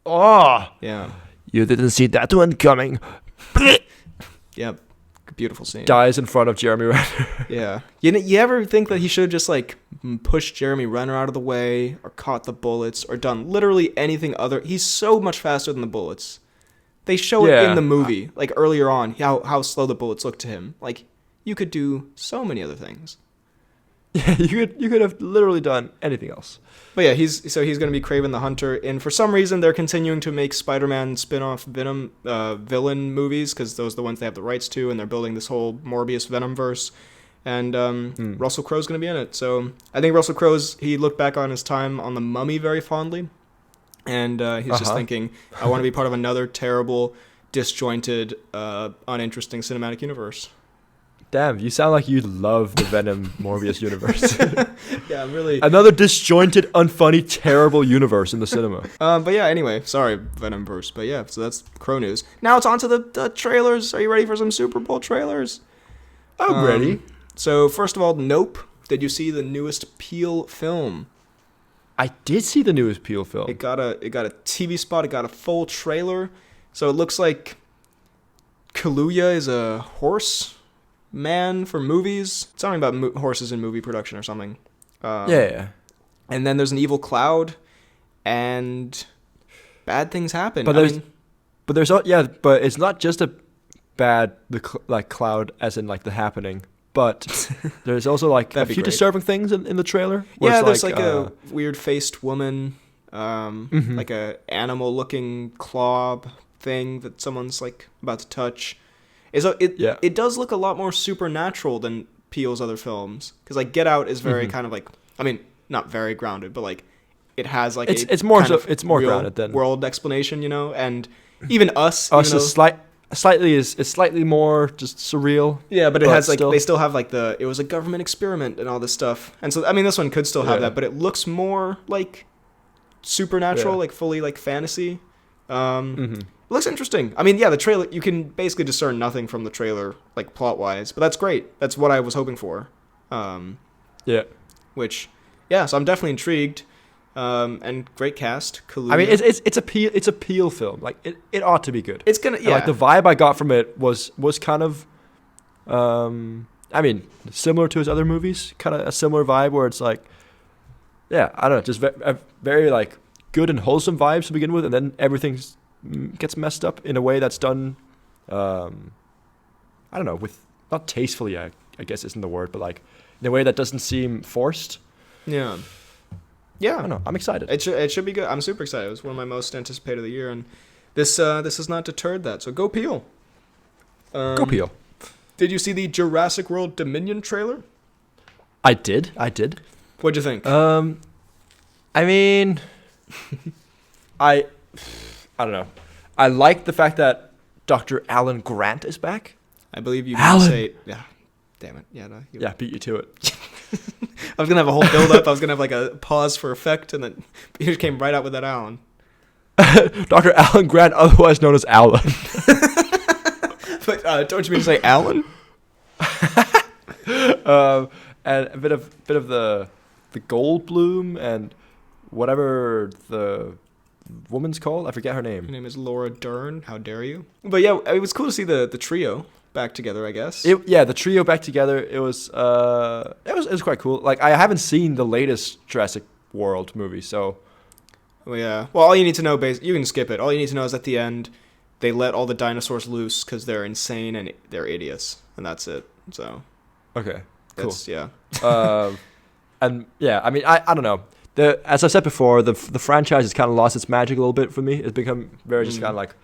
S2: Oh,
S1: Yeah.
S2: you didn't see that one coming.
S1: Yeah. Beautiful scene.
S2: Dies in front of Jeremy Renner.
S1: Yeah. You ever think that he should have just like pushed Jeremy Renner out of the way or caught the bullets or done literally anything other? He's so much faster than the bullets. They show it in the movie, like earlier on, how slow the bullets look to him. Like, you could do so many other things.
S2: Yeah, you could have literally done anything else.
S1: But yeah, he's going to be Kraven the Hunter, and for some reason they're continuing to make Spider-Man spin-off Venom villain movies because those are the ones they have the rights to, and they're building this whole Morbius Venomverse. And Russel Crowe's going to be in it. So I think Russell Crowe's, he looked back on his time on The Mummy very fondly, and he's just thinking, I want to be part of another terrible, disjointed, uninteresting cinematic universe.
S2: Damn, you sound like you love the Venom Morbius universe.
S1: Yeah, I'm really...
S2: Another disjointed, unfunny, terrible universe in the cinema.
S1: But yeah, anyway, sorry, Venomverse. But yeah, so that's Crow news. Now it's on to the trailers. Are you ready for some Super Bowl trailers?
S2: I'm ready.
S1: So first of all, Nope. Did you see the newest Peele film?
S2: I did see the newest Peele film.
S1: It got a TV spot. It got a full trailer. So it looks like Kaluuya is a horse man for movies. It's something about horses in movie production or something.
S2: Yeah.
S1: And then there's an evil cloud, and bad things happen.
S2: But but it's not just a bad cloud as in like the happening. But there's also like a few disturbing things in the trailer.
S1: Yeah, there's like a weird faced woman, like a animal looking claw thing that someone's like about to touch. It does look a lot more supernatural than Peele's other films, because like Get Out is very kind of like, I mean, not very grounded, but like it has like
S2: it's more grounded than
S1: world explanation, you know, and even Us
S2: is slightly more just surreal.
S1: Yeah, but it has like they still have like it was a government experiment and all this stuff, and so I mean this one could still have that, but it looks more like supernatural, like fully like fantasy. It looks interesting. I mean, yeah, the trailer, you can basically discern nothing from the trailer, like, plot-wise. But that's great. That's what I was hoping for. So I'm definitely intrigued. And great cast. Kaluuya.
S2: I mean, it's a Peele film. Like, it ought to be good.
S1: It's gonna, yeah.
S2: And, like, the vibe I got from it was kind of, I mean, similar to his other movies. Kind of a similar vibe where it's like, yeah, I don't know, just very, like, good and wholesome vibes to begin with, and then everything gets messed up in a way that's done, I don't know, with not tastefully, I guess isn't the word, but like in a way that doesn't seem forced.
S1: Yeah.
S2: I don't know. I'm excited.
S1: It should be good. I'm super excited. It was one of my most anticipated of the year, and this has not deterred that. So go Peele.
S2: Go Peele.
S1: Did you see the Jurassic World Dominion trailer?
S2: I did.
S1: What'd you think?
S2: I mean, I don't know. I like the fact that Dr. Alan Grant is back.
S1: I believe you can say... Yeah. Damn it. Yeah, no.
S2: Yeah, beat you to it.
S1: I was going to have a whole build-up. I was going to have like a pause for effect, and then you just came right out with that Alan.
S2: Dr. Alan Grant, otherwise known as Alan.
S1: But don't you mean to say Alan?
S2: And a bit of the Goldblum and whatever the woman's called. I forget her name.
S1: Her name is Laura Dern. How dare you? But yeah, it was cool to see the trio back together, I guess.
S2: The trio back together. It was quite cool. Like, I haven't seen the latest Jurassic World movie, so.
S1: Well, yeah. Well, all you need to know, you can skip it. All you need to know is at the end, they let all the dinosaurs loose because they're insane and they're idiots, and that's it. So.
S2: Okay. Cool.
S1: Yeah.
S2: And yeah, I mean, I don't know. As I said before, the franchise has kind of lost its magic a little bit for me. It's become very just kind of like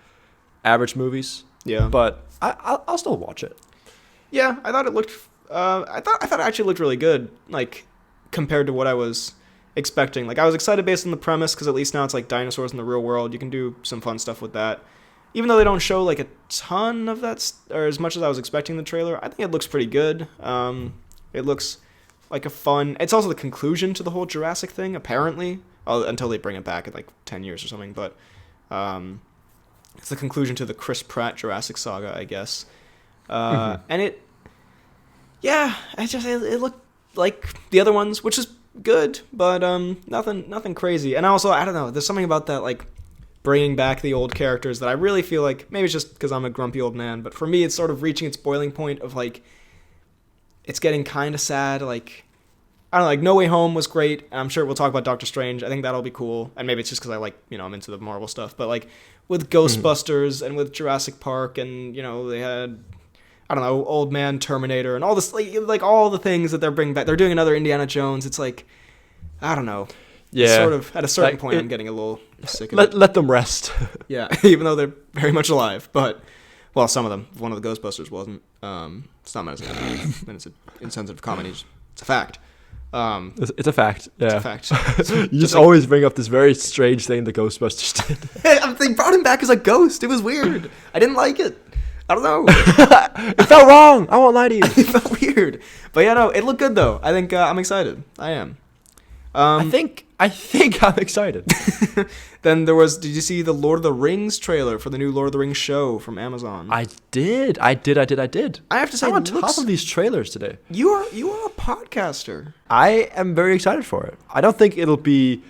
S2: average movies.
S1: Yeah.
S2: But I'll still watch it.
S1: Yeah, I thought it looked. I thought it actually looked really good, like compared to what I was expecting. Like, I was excited based on the premise because at least now it's like dinosaurs in the real world. You can do some fun stuff with that. Even though they don't show like a ton of that, or as much as I was expecting in the trailer, I think it looks pretty good. It looks like a fun... It's also the conclusion to the whole Jurassic thing, apparently. Until they bring it back in like 10 years or something. But it's the conclusion to the Chris Pratt Jurassic saga, I guess. And it looked like the other ones, which is good, but nothing crazy. And also, I don't know, there's something about that, like, bringing back the old characters that I really feel like, maybe it's just because I'm a grumpy old man, but for me, it's sort of reaching its boiling point of, like, it's getting kind of sad. Like, I don't know, like, No Way Home was great. I'm sure we'll talk about Doctor Strange. I think that'll be cool. And maybe it's just because I like, I'm into the Marvel stuff. But, like, with Ghostbusters and with Jurassic Park and, they had, I don't know, Old Man Terminator and all this, like all the things that they're bringing back. They're doing another Indiana Jones. It's like, I don't know. Yeah. Sort of, at a certain point, I'm getting a little sick of it.
S2: Let them rest.
S1: Yeah, even though they're very much alive. But, well, some of them. One of the Ghostbusters wasn't. It's not menacing. And it's an insensitive comedy. It's a fact.
S2: It's a fact. Yeah.
S1: It's a fact.
S2: You just always bring up this very strange thing the Ghostbusters did.
S1: They brought him back as a ghost. It was weird. I didn't like it. I don't know.
S2: It felt wrong. I won't lie to you.
S1: It felt weird. But yeah, no, it looked good though. I think I'm excited. I am.
S2: I think I'm excited.
S1: Then did you see the Lord of the Rings trailer for the new Lord of the Rings show from Amazon?
S2: I did. I have to say,
S1: I'm
S2: on top of these trailers today.
S1: You are a podcaster.
S2: I am very excited for it. I don't think it'll be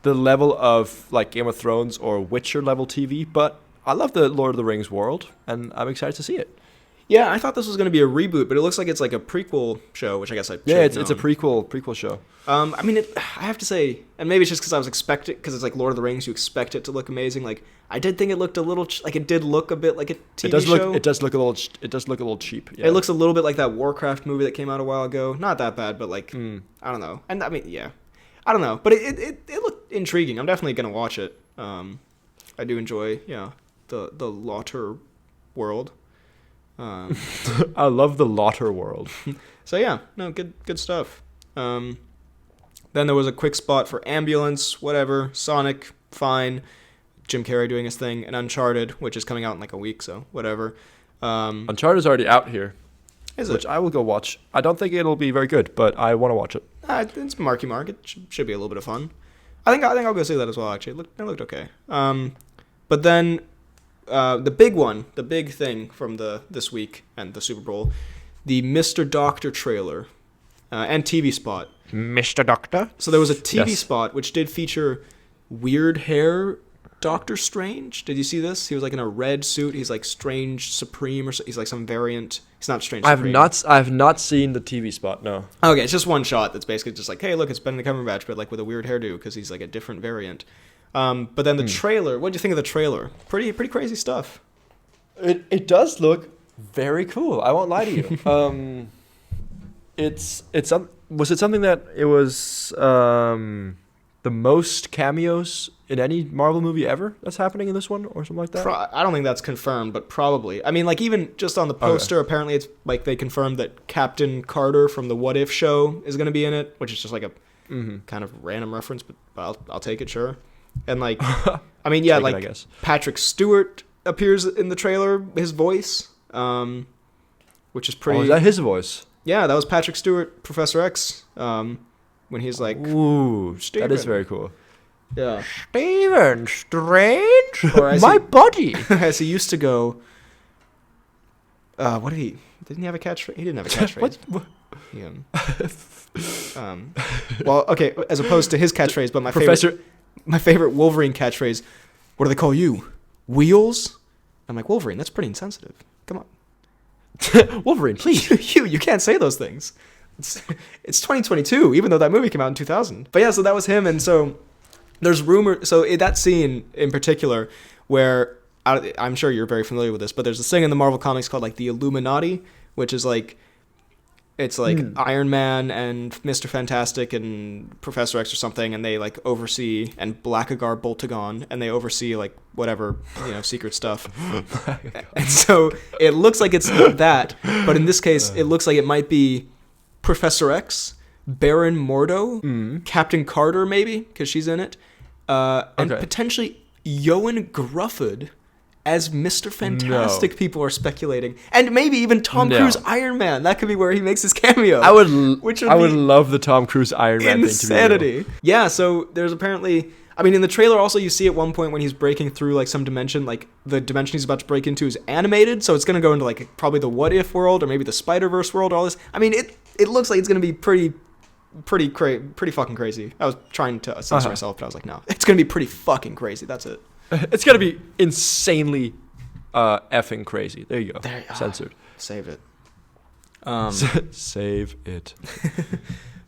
S2: the level of like Game of Thrones or Witcher level TV, but I love the Lord of the Rings world, and I'm excited to see it.
S1: Yeah, I thought this was going to be a reboot, but it looks like it's like a prequel show, which I guess
S2: it's a prequel show.
S1: I mean, I have to say, and maybe it's just because I was expecting, because it's like Lord of the Rings, you expect it to look amazing. Like, I did think it looked a little, like it did look a bit like a TV show.
S2: It does look a little cheap. Yeah.
S1: It looks a little bit like that Warcraft movie that came out a while ago. Not that bad, but like, I don't know. And I mean, yeah, I don't know, but it looked intriguing. I'm definitely going to watch it. I do enjoy, the Lauter world.
S2: I love the Lauter world.
S1: So yeah, no, good stuff. Then there was a quick spot for Ambulance, whatever, Sonic, fine, Jim Carrey doing his thing, and Uncharted, which is coming out in like a week, so whatever.
S2: Uncharted's already out here.
S1: Is it?
S2: Which I will go watch. I don't think it'll be very good, but I want to watch it.
S1: It's Marky Mark. It should be a little bit of fun. I think I'll go see that as well. Actually, it looked okay. But then the big thing from this week and the Super Bowl, the Mr. Doctor trailer and TV spot.
S2: Mr. Doctor?
S1: So there was a TV spot which did feature weird hair Doctor Strange. Did you see this? He was like in a red suit. He's like Strange Supreme, or he's like some variant. He's not Strange Supreme.
S2: I have not seen the TV spot, no.
S1: Okay, it's just one shot that's basically just like, hey, look, it's Benedict Cumberbatch, but like with a weird hairdo because he's like a different variant. But then the trailer, what did you think of the trailer? Pretty crazy stuff.
S2: It does look very cool. I won't lie to you. Was it something that it was the most cameos in any Marvel movie ever that's happening in this one or something like that?
S1: I don't think that's confirmed, but probably. I mean, like even just on the poster, apparently it's like they confirmed that Captain Carter from the What If show is going to be in it, which is just like a kind of random reference, but I'll take it, sure. And like, I mean, yeah, like Patrick Stewart appears in the trailer, his voice, which is pretty.
S2: Oh, is that his voice?
S1: Yeah, that was Patrick Stewart, Professor X, when he's like,
S2: ooh, Steven. That is very cool.
S1: Yeah.
S2: Stephen Strange? My body.
S1: As he used to go, what did he? Didn't he have a catchphrase? He didn't have a catchphrase.
S2: What?
S1: Well, okay, as opposed to his catchphrase, but my favorite Wolverine catchphrase, what do they call you? Wheels? I'm like, Wolverine, that's pretty insensitive. Come on.
S2: Wolverine, please.
S1: You can't say those things. It's 2022, even though that movie came out in 2000. But yeah, so that was him, and so there's rumor. So in that scene in particular, where I'm sure you're very familiar with this, but there's this thing in the Marvel comics called like the Illuminati, which is like it's like Iron Man and Mr. Fantastic and Professor X or something, and they like oversee, and Blackagar Boltagon, and they oversee like whatever, secret stuff. And so it looks like it's that, but in this case, it looks like it might be Professor X, Baron Mordo, Captain Carter maybe, because she's in it, and potentially Ioan Gruffudd as Mr. Fantastic. People are speculating, and maybe even Tom Cruise Iron Man. That could be where he makes his cameo.
S2: I would love the Tom Cruise Iron Man
S1: insanity.
S2: thing to be real.
S1: Yeah, so there's apparently, I mean, in the trailer also you see at one point when he's breaking through like some dimension, like the dimension he's about to break into is animated, so it's gonna go into like probably the What If world or maybe the Spider-Verse world. All this, I mean, it looks like it's gonna be pretty fucking crazy. I was trying to censor myself, but I was like, no, it's gonna be pretty fucking crazy. That's it.
S2: It's gonna be insanely effing crazy. There you go. Censored.
S1: Save it.
S2: Save it.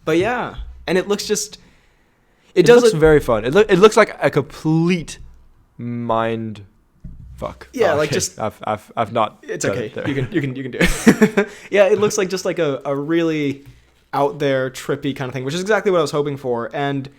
S1: But yeah, and it looks just.
S2: It looks very fun. It looks like a complete mind fuck.
S1: Yeah, like just
S2: I've not.
S1: It's okay. You can do it. Yeah, it looks like just like a really out there trippy kind of thing, which is exactly what I was hoping for. And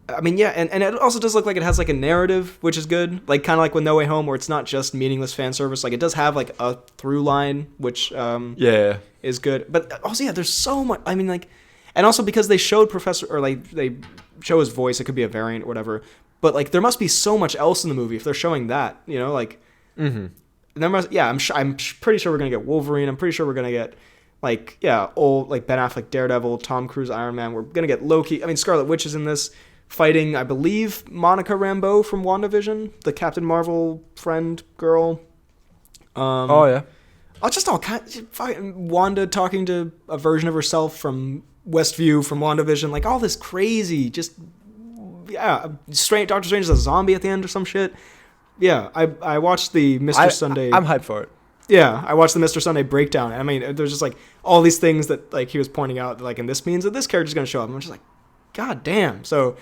S1: I mean, yeah, and it also does look like it has like a narrative, which is good. Like kind of like with No Way Home, where it's not just meaningless fan service. Like it does have like a through line, which is good. But also, yeah, there's so much. I mean, like, and also because they showed Professor, or like they show his voice, it could be a variant or whatever. But like, there must be so much else in the movie if they're showing that, you know, like. Mm-hmm. There must, yeah, I'm pretty sure we're gonna get Wolverine. I'm pretty sure we're gonna get. Like, yeah, old, like, Ben Affleck, Daredevil, Tom Cruise, Iron Man. We're going to get Loki. I mean, Scarlet Witch is in this, fighting, I believe, Monica Rambeau from WandaVision, the Captain Marvel friend girl.
S2: Yeah.
S1: Just all kinds. Wanda talking to a version of herself from Westview from WandaVision. Like, all this crazy, just, yeah. Doctor Strange is a zombie at the end or some shit. Yeah, I watched the Mr. Sunday.
S2: I'm hyped for it.
S1: Yeah, I watched the Mr. Sunday breakdown. I mean, there's just like all these things that like he was pointing out, like, and this means that this character's gonna show up. I'm just like, God damn. So,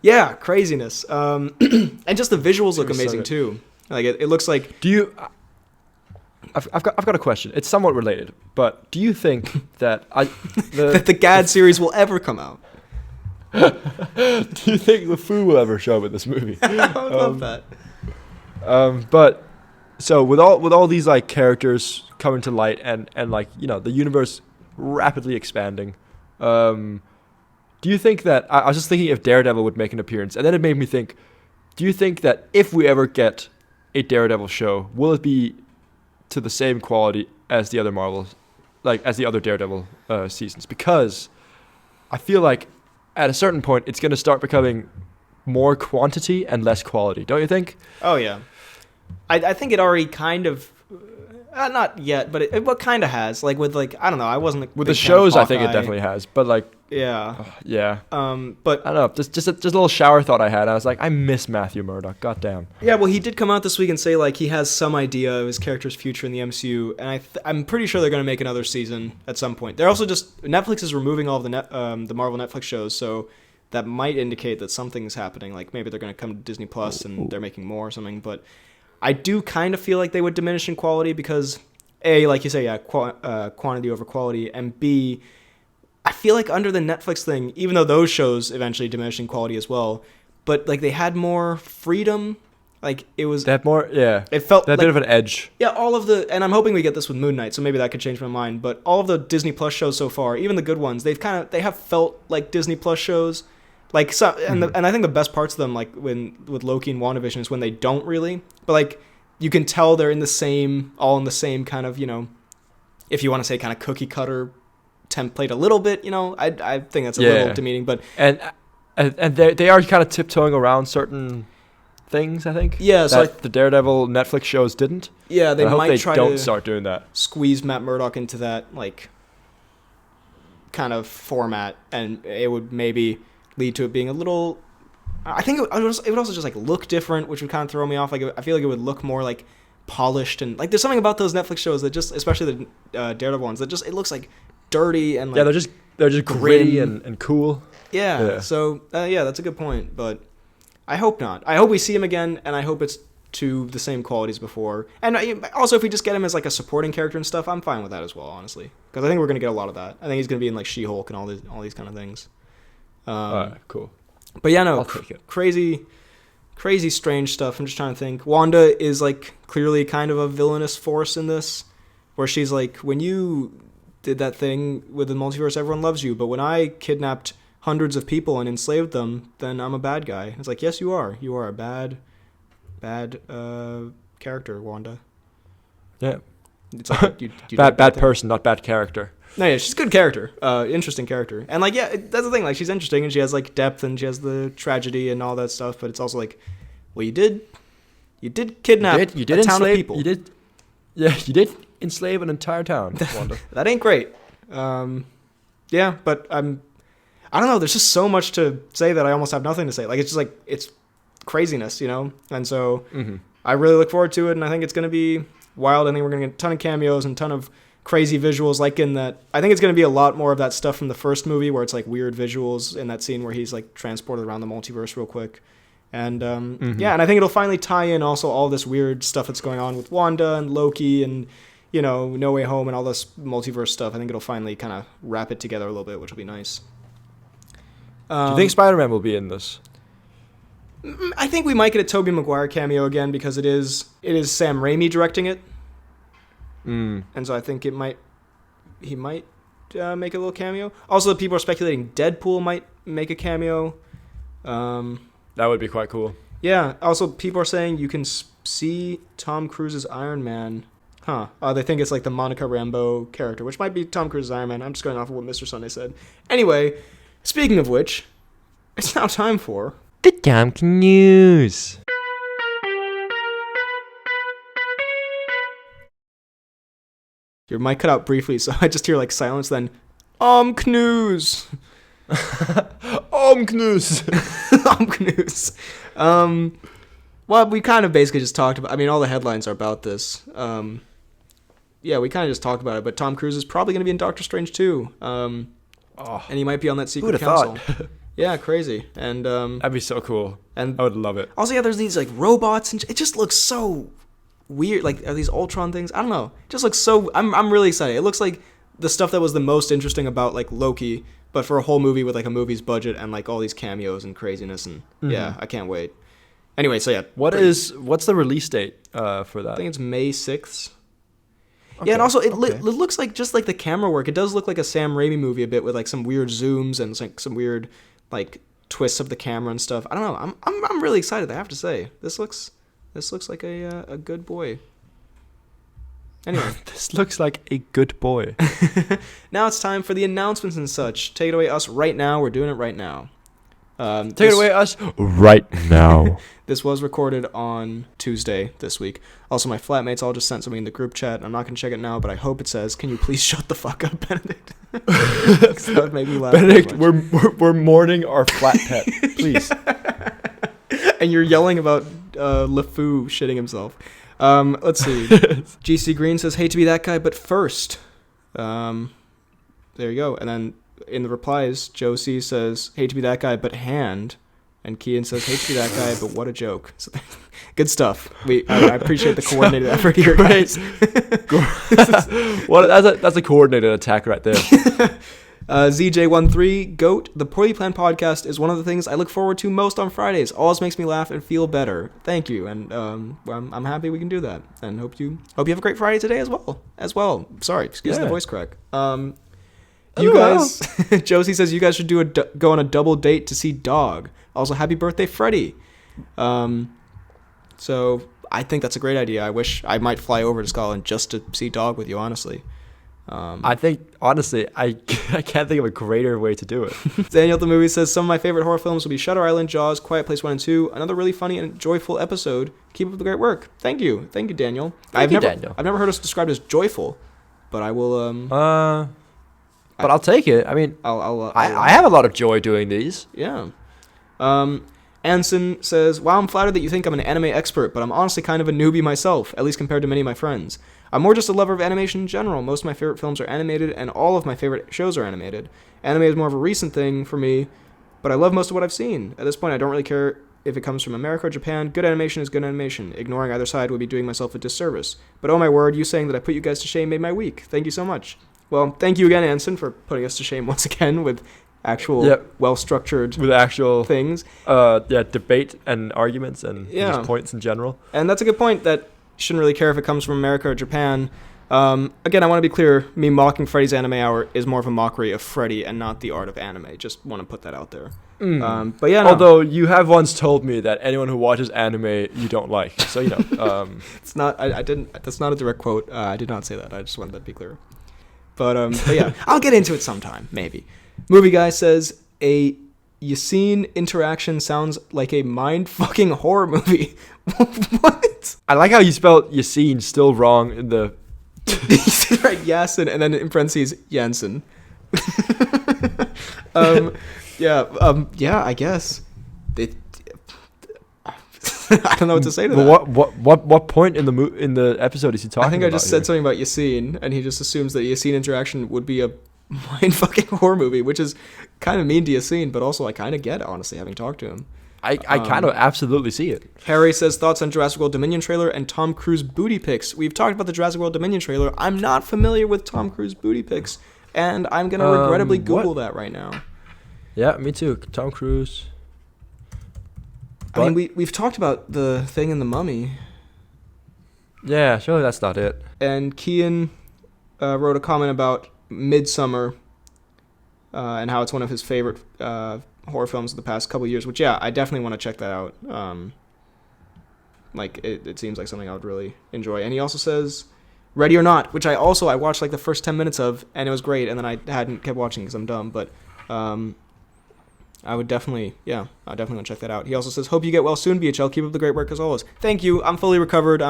S1: yeah, craziness. And just the visuals look amazing too. Like it looks like.
S2: Do you? I've got a question. It's somewhat related, but do you think that
S1: that the GAD series will ever come out?
S2: Do you think LeFou will ever show up in this movie?
S1: I would love that.
S2: But. So with all these like characters coming to light and like, you know, the universe rapidly expanding, do you think that I was just thinking if Daredevil would make an appearance, and then it made me think, do you think that if we ever get a Daredevil show, will it be to the same quality as the other Marvels, like as the other Daredevil seasons? Because I feel like at a certain point it's going to start becoming more quantity and less quality, don't you think?
S1: Oh yeah. I think it already kind of, not yet, but it kind of has. Like with like, I don't know, I wasn't
S2: with the shows. I think it definitely has, but like
S1: yeah.
S2: But I don't know, just a little shower thought I had. I was like, I miss Matthew Murdock. Goddamn.
S1: Yeah, well, he did come out this week and say like he has some idea of his character's future in the MCU, and I'm pretty sure they're going to make another season at some point. They're also just Netflix is removing all of the Marvel Netflix shows, so that might indicate that something's happening. Like maybe they're going to come to Disney Plus and they're making more or something, but. I do kind of feel like they would diminish in quality because, A, like you say, yeah, quantity over quality, and B, I feel like under the Netflix thing, even though those shows eventually diminish in quality as well, but like they had more freedom. Like it was.
S2: They had more, yeah.
S1: It felt
S2: that bit of an edge.
S1: Yeah, all of the, and I'm hoping we get this with Moon Knight, so maybe that could change my mind. But all of the Disney Plus shows so far, even the good ones, they have felt like Disney Plus shows. Like so, and I think the best parts of them, like with Loki and WandaVision, is when they don't really, but like you can tell they're all in the same kind of, you know, if you want to say kind of cookie cutter template a little bit, you know, I think that's a little demeaning, but
S2: and they are kind of tiptoeing around certain things, I think.
S1: Yeah, so
S2: the Daredevil Netflix shows didn't.
S1: Yeah, they might try
S2: to start doing that.
S1: Squeeze Matt Murdock into that like kind of format, and it would maybe lead to it being a little. I think it would also just like look different, which would kind of throw me off. Like I feel like it would look more like polished, and like there's something about those Netflix shows that just, especially the Daredevil ones, that just it looks like dirty and like
S2: they're just gritty and cool.
S1: Yeah. So yeah, that's a good point, but I hope not. I hope we see him again, and I hope it's to the same quality as before. And also, if we just get him as like a supporting character and stuff, I'm fine with that as well, honestly, because I think we're gonna get a lot of that. I think he's gonna be in like She-Hulk and all these kind of things.
S2: Cool.
S1: But yeah, no, crazy, strange stuff. I'm just trying to think. Wanda is like clearly kind of a villainous force in this, where she's like, when you did that thing with the multiverse, everyone loves you, but when I kidnapped hundreds of people and enslaved them, then I'm a bad guy. It's like, yes, you are. You are a bad character, Wanda.
S2: Yeah.
S1: It's like you
S2: bad person, not bad character.
S1: No, yeah, she's a good character, interesting character, and like, yeah, that's the thing. Like, she's interesting, and she has like depth, and she has the tragedy and all that stuff. But it's also like, well, you did kidnap a town of people.
S2: You did enslave an entire town, Wanda.
S1: That ain't great. Yeah, but I don't know. There's just so much to say that I almost have nothing to say. Like, it's just like, it's craziness, you know. And so I really look forward to it, and I think it's gonna be wild. I think we're gonna get a ton of cameos and a ton of crazy visuals, like in that. I think it's going to be a lot more of that stuff from the first movie, where it's like weird visuals in that scene where he's like transported around the multiverse real quick. And yeah, and I think it'll finally tie in also all this weird stuff that's going on with Wanda and Loki and, you know, No Way Home and all this multiverse stuff. I think it'll finally kind of wrap it together a little bit, which will be nice.
S2: Do you think Spider-Man will be in this?
S1: I think we might get a Tobey Maguire cameo again, because it is Sam Raimi directing it. And so I think he might make a little cameo. Also, people are speculating Deadpool might make a cameo.
S2: That would be quite cool.
S1: Yeah. Also, people are saying you can see Tom Cruise's Iron Man. They think it's like the Monica Rambeau character, which might be Tom Cruise's Iron Man. I'm just going off of what Mr. Sunday said. Anyway, speaking of which, it's now time for
S2: the Cnews.
S1: Your mic cut out briefly, so I just hear like silence, then Cnews.
S2: Cnews.
S1: Cnews. Well, we kind of basically just talked about, I mean, all the headlines are about this. Yeah, we kind of just talked about it, but Tom Cruise is probably going to be in Doctor Strange 2. And he might be on that secret council.
S2: Thought?
S1: Yeah, crazy. And
S2: that'd be so cool. And I would love it.
S1: Also, yeah, there's these like robots, and it just looks so weird. Like, are these Ultron things? I don't know. It just looks so. I'm really excited. It looks like the stuff that was the most interesting about like Loki, but for a whole movie with like a movie's budget and like all these cameos and craziness, and yeah, I can't wait. Anyway, so yeah,
S2: what's the release date for that?
S1: I think it's May 6th. Okay, yeah, and also it looks like, just like the camera work, it does look like a Sam Raimi movie a bit, with like some weird zooms and like some weird like twists of the camera and stuff. I don't know. I'm really excited, I have to say. This looks like a good boy. Anyway,
S2: this looks like a good boy.
S1: Now it's time for the announcements and such. Take it away, us right now. We're doing it right now.
S2: Take it away, us right now.
S1: This was recorded on Tuesday this week. Also, my flatmates all just sent something in the group chat. I'm not going to check it now, but I hope it says, "Can you please shut the fuck up, Benedict?" That would make me laugh.
S2: Benedict, we're mourning our flat pet. Please.
S1: And you're yelling about LeFou shitting himself. Let's see. GC Green says, "Hate to be that guy, but first." There you go. And then in the replies, Josie says, "Hate to be that guy, but hand." And Kian says, "Hate to be that guy, but what a joke." So, good stuff. I appreciate the coordinated effort here, guys.
S2: That's a coordinated attack right there.
S1: ZJ13, GOAT, the Poorly Planned podcast is one of the things I look forward to most on Fridays. Always makes me laugh and feel better. Thank you, and I'm happy we can do that. And hope you have a great Friday today as well. Sorry, excuse the voice crack. You guys, Josie says you guys should go on a double date to see Dog. Also, happy birthday, Freddie. So I think that's a great idea. I wish I might fly over to Scotland just to see Dog with you, honestly.
S2: I think, honestly, I can't think of a greater way to do it.
S1: Daniel the Movie says, some of my favorite horror films will be Shutter Island, Jaws, Quiet Place 1 and 2. Another really funny and joyful episode. Keep up the great work. Thank you, Daniel.
S2: Daniel.
S1: I've never heard us described as joyful, but I will...
S2: But I'll take it. I mean, I have a lot of joy doing these.
S1: Yeah. Anson says, "Wow, I'm flattered that you think I'm an anime expert, but I'm honestly kind of a newbie myself, at least compared to many of my friends. I'm more just a lover of animation in general. Most of my favorite films are animated, and all of my favorite shows are animated. Anime is more of a recent thing for me, but I love most of what I've seen. At this point, I don't really care if it comes from America or Japan. Good animation is good animation. Ignoring either side would be doing myself a disservice. But oh my word, you saying that I put you guys to shame made my week. Thank you so much." Well, thank you again, Anson, for putting us to shame once again with actual well-structured things.
S2: Debate and arguments and just points in general.
S1: And that's a good point, that you shouldn't really care if it comes from America or Japan. Again, I want to be clear. Me mocking Freddy's Anime Hour is more of a mockery of Freddy and not the art of anime. Just want to put that out there. But yeah, no.
S2: Although you have once told me that anyone who watches anime you don't like, so
S1: It's not. I didn't. That's not a direct quote. I did not say that. I just wanted that to be clear. But yeah, I'll get into it sometime, maybe. Movie Guy says a Yassine interaction sounds like a mind-fucking horror movie. What?
S2: I like how you spelled Yassine still wrong in the.
S1: You said right, Yasin, and then in parentheses Jansen. Yeah, I guess. I don't know what to say to that.
S2: What point in the episode is he talking about?
S1: I think I just said
S2: here?
S1: something about Yassine, and he just assumes that Yassine interaction would be a mind-fucking horror movie, which is kind of mean to Yassine, but also I kind of get it, honestly, having talked to him.
S2: I kind of absolutely see it.
S1: Harry says, thoughts on Jurassic World Dominion trailer and Tom Cruise booty pics. We've talked about the Jurassic World Dominion trailer. I'm not familiar with Tom Cruise booty pics, and I'm going to regrettably Google that right now.
S2: Yeah, me too. Tom Cruise.
S1: But, I mean, we've talked about the thing in The Mummy.
S2: Yeah, surely that's not it.
S1: And Kian wrote a comment about Midsummer and how it's one of his favorite horror films of the past couple of years, which, yeah, I definitely want to check that out. It seems like something I would really enjoy. And he also says Ready or Not, which I watched like the first 10 minutes of, and it was great, and then I hadn't kept watching because I'm dumb, but I would definitely want to check that out. He also says, hope you get well soon, BHL. Keep up the great work as always. Thank you. I'm fully recovered.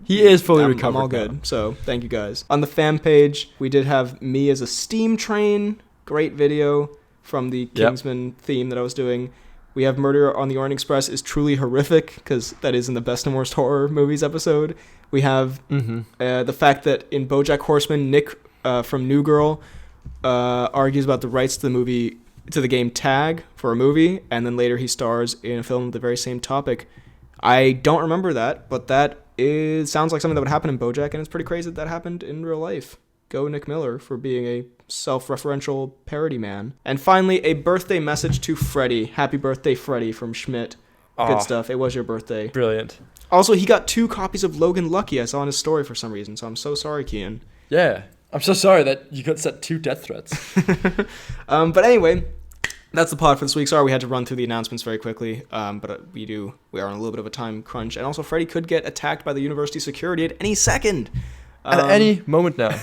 S2: He is fully recovered.
S1: I'm all good. So thank you guys. On the fan page, we did have me as a steam train. Great video from the Kingsman theme that I was doing. We have Murder on the Orient Express is truly horrific, because that is in the Best and Worst Horror Movies episode. We have the fact that in BoJack Horseman, Nick from New Girl argues about the rights to the game Tag for a movie, and then later he stars in a film with the very same topic. I don't remember that, but that sounds like something that would happen in BoJack, and it's pretty crazy that happened in real life. Go Nick Miller for being a self-referential parody man. And finally, a birthday message to Freddy. Happy birthday, Freddy, from Schmidt. Good stuff. It was your birthday.
S2: Brilliant.
S1: Also, he got 2 copies of Logan Lucky. I saw in his story for some reason, so I'm so sorry, Kian.
S2: Yeah. I'm so sorry that you got set 2 death threats.
S1: But anyway, that's the pod for this week. Sorry we had to run through the announcements very quickly, but we are on a little bit of a time crunch. And also, Freddy could get attacked by the university security at any second.
S2: At any moment now.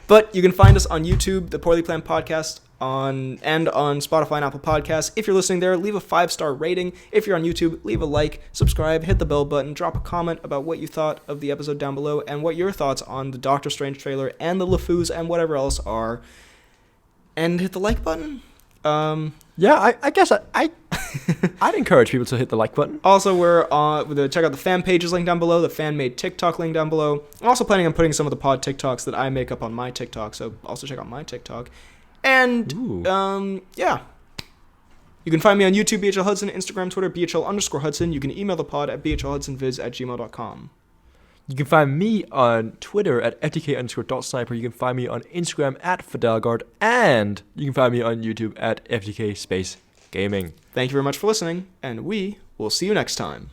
S1: But you can find us on YouTube, the Poorly Planned Podcast, and on Spotify and Apple Podcasts. If you're listening there, leave a 5-star rating. If you're on YouTube, leave a like, subscribe, hit the bell button, drop a comment about what you thought of the episode down below, and what your thoughts on the Doctor Strange trailer and the LeFous and whatever else are. And hit the like button.
S2: Yeah, I guess I'd encourage people to hit the like button.
S1: Also, we're check out the fan pages link down below, the fan-made TikTok link down below. I'm also planning on putting some of the pod TikToks that I make up on my TikTok, so also check out my TikTok. And, yeah. You can find me on YouTube, BHL Hudson, Instagram, Twitter, BHL_Hudson. You can email the pod at bhlhudsonviz@gmail.com.
S2: You can find me on Twitter at ftk_.sniper. You can find me on Instagram at Fidelgard. And you can find me on YouTube at FTK Space Gaming.
S1: Thank you very much for listening, and we will see you next time.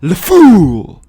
S2: LeFou!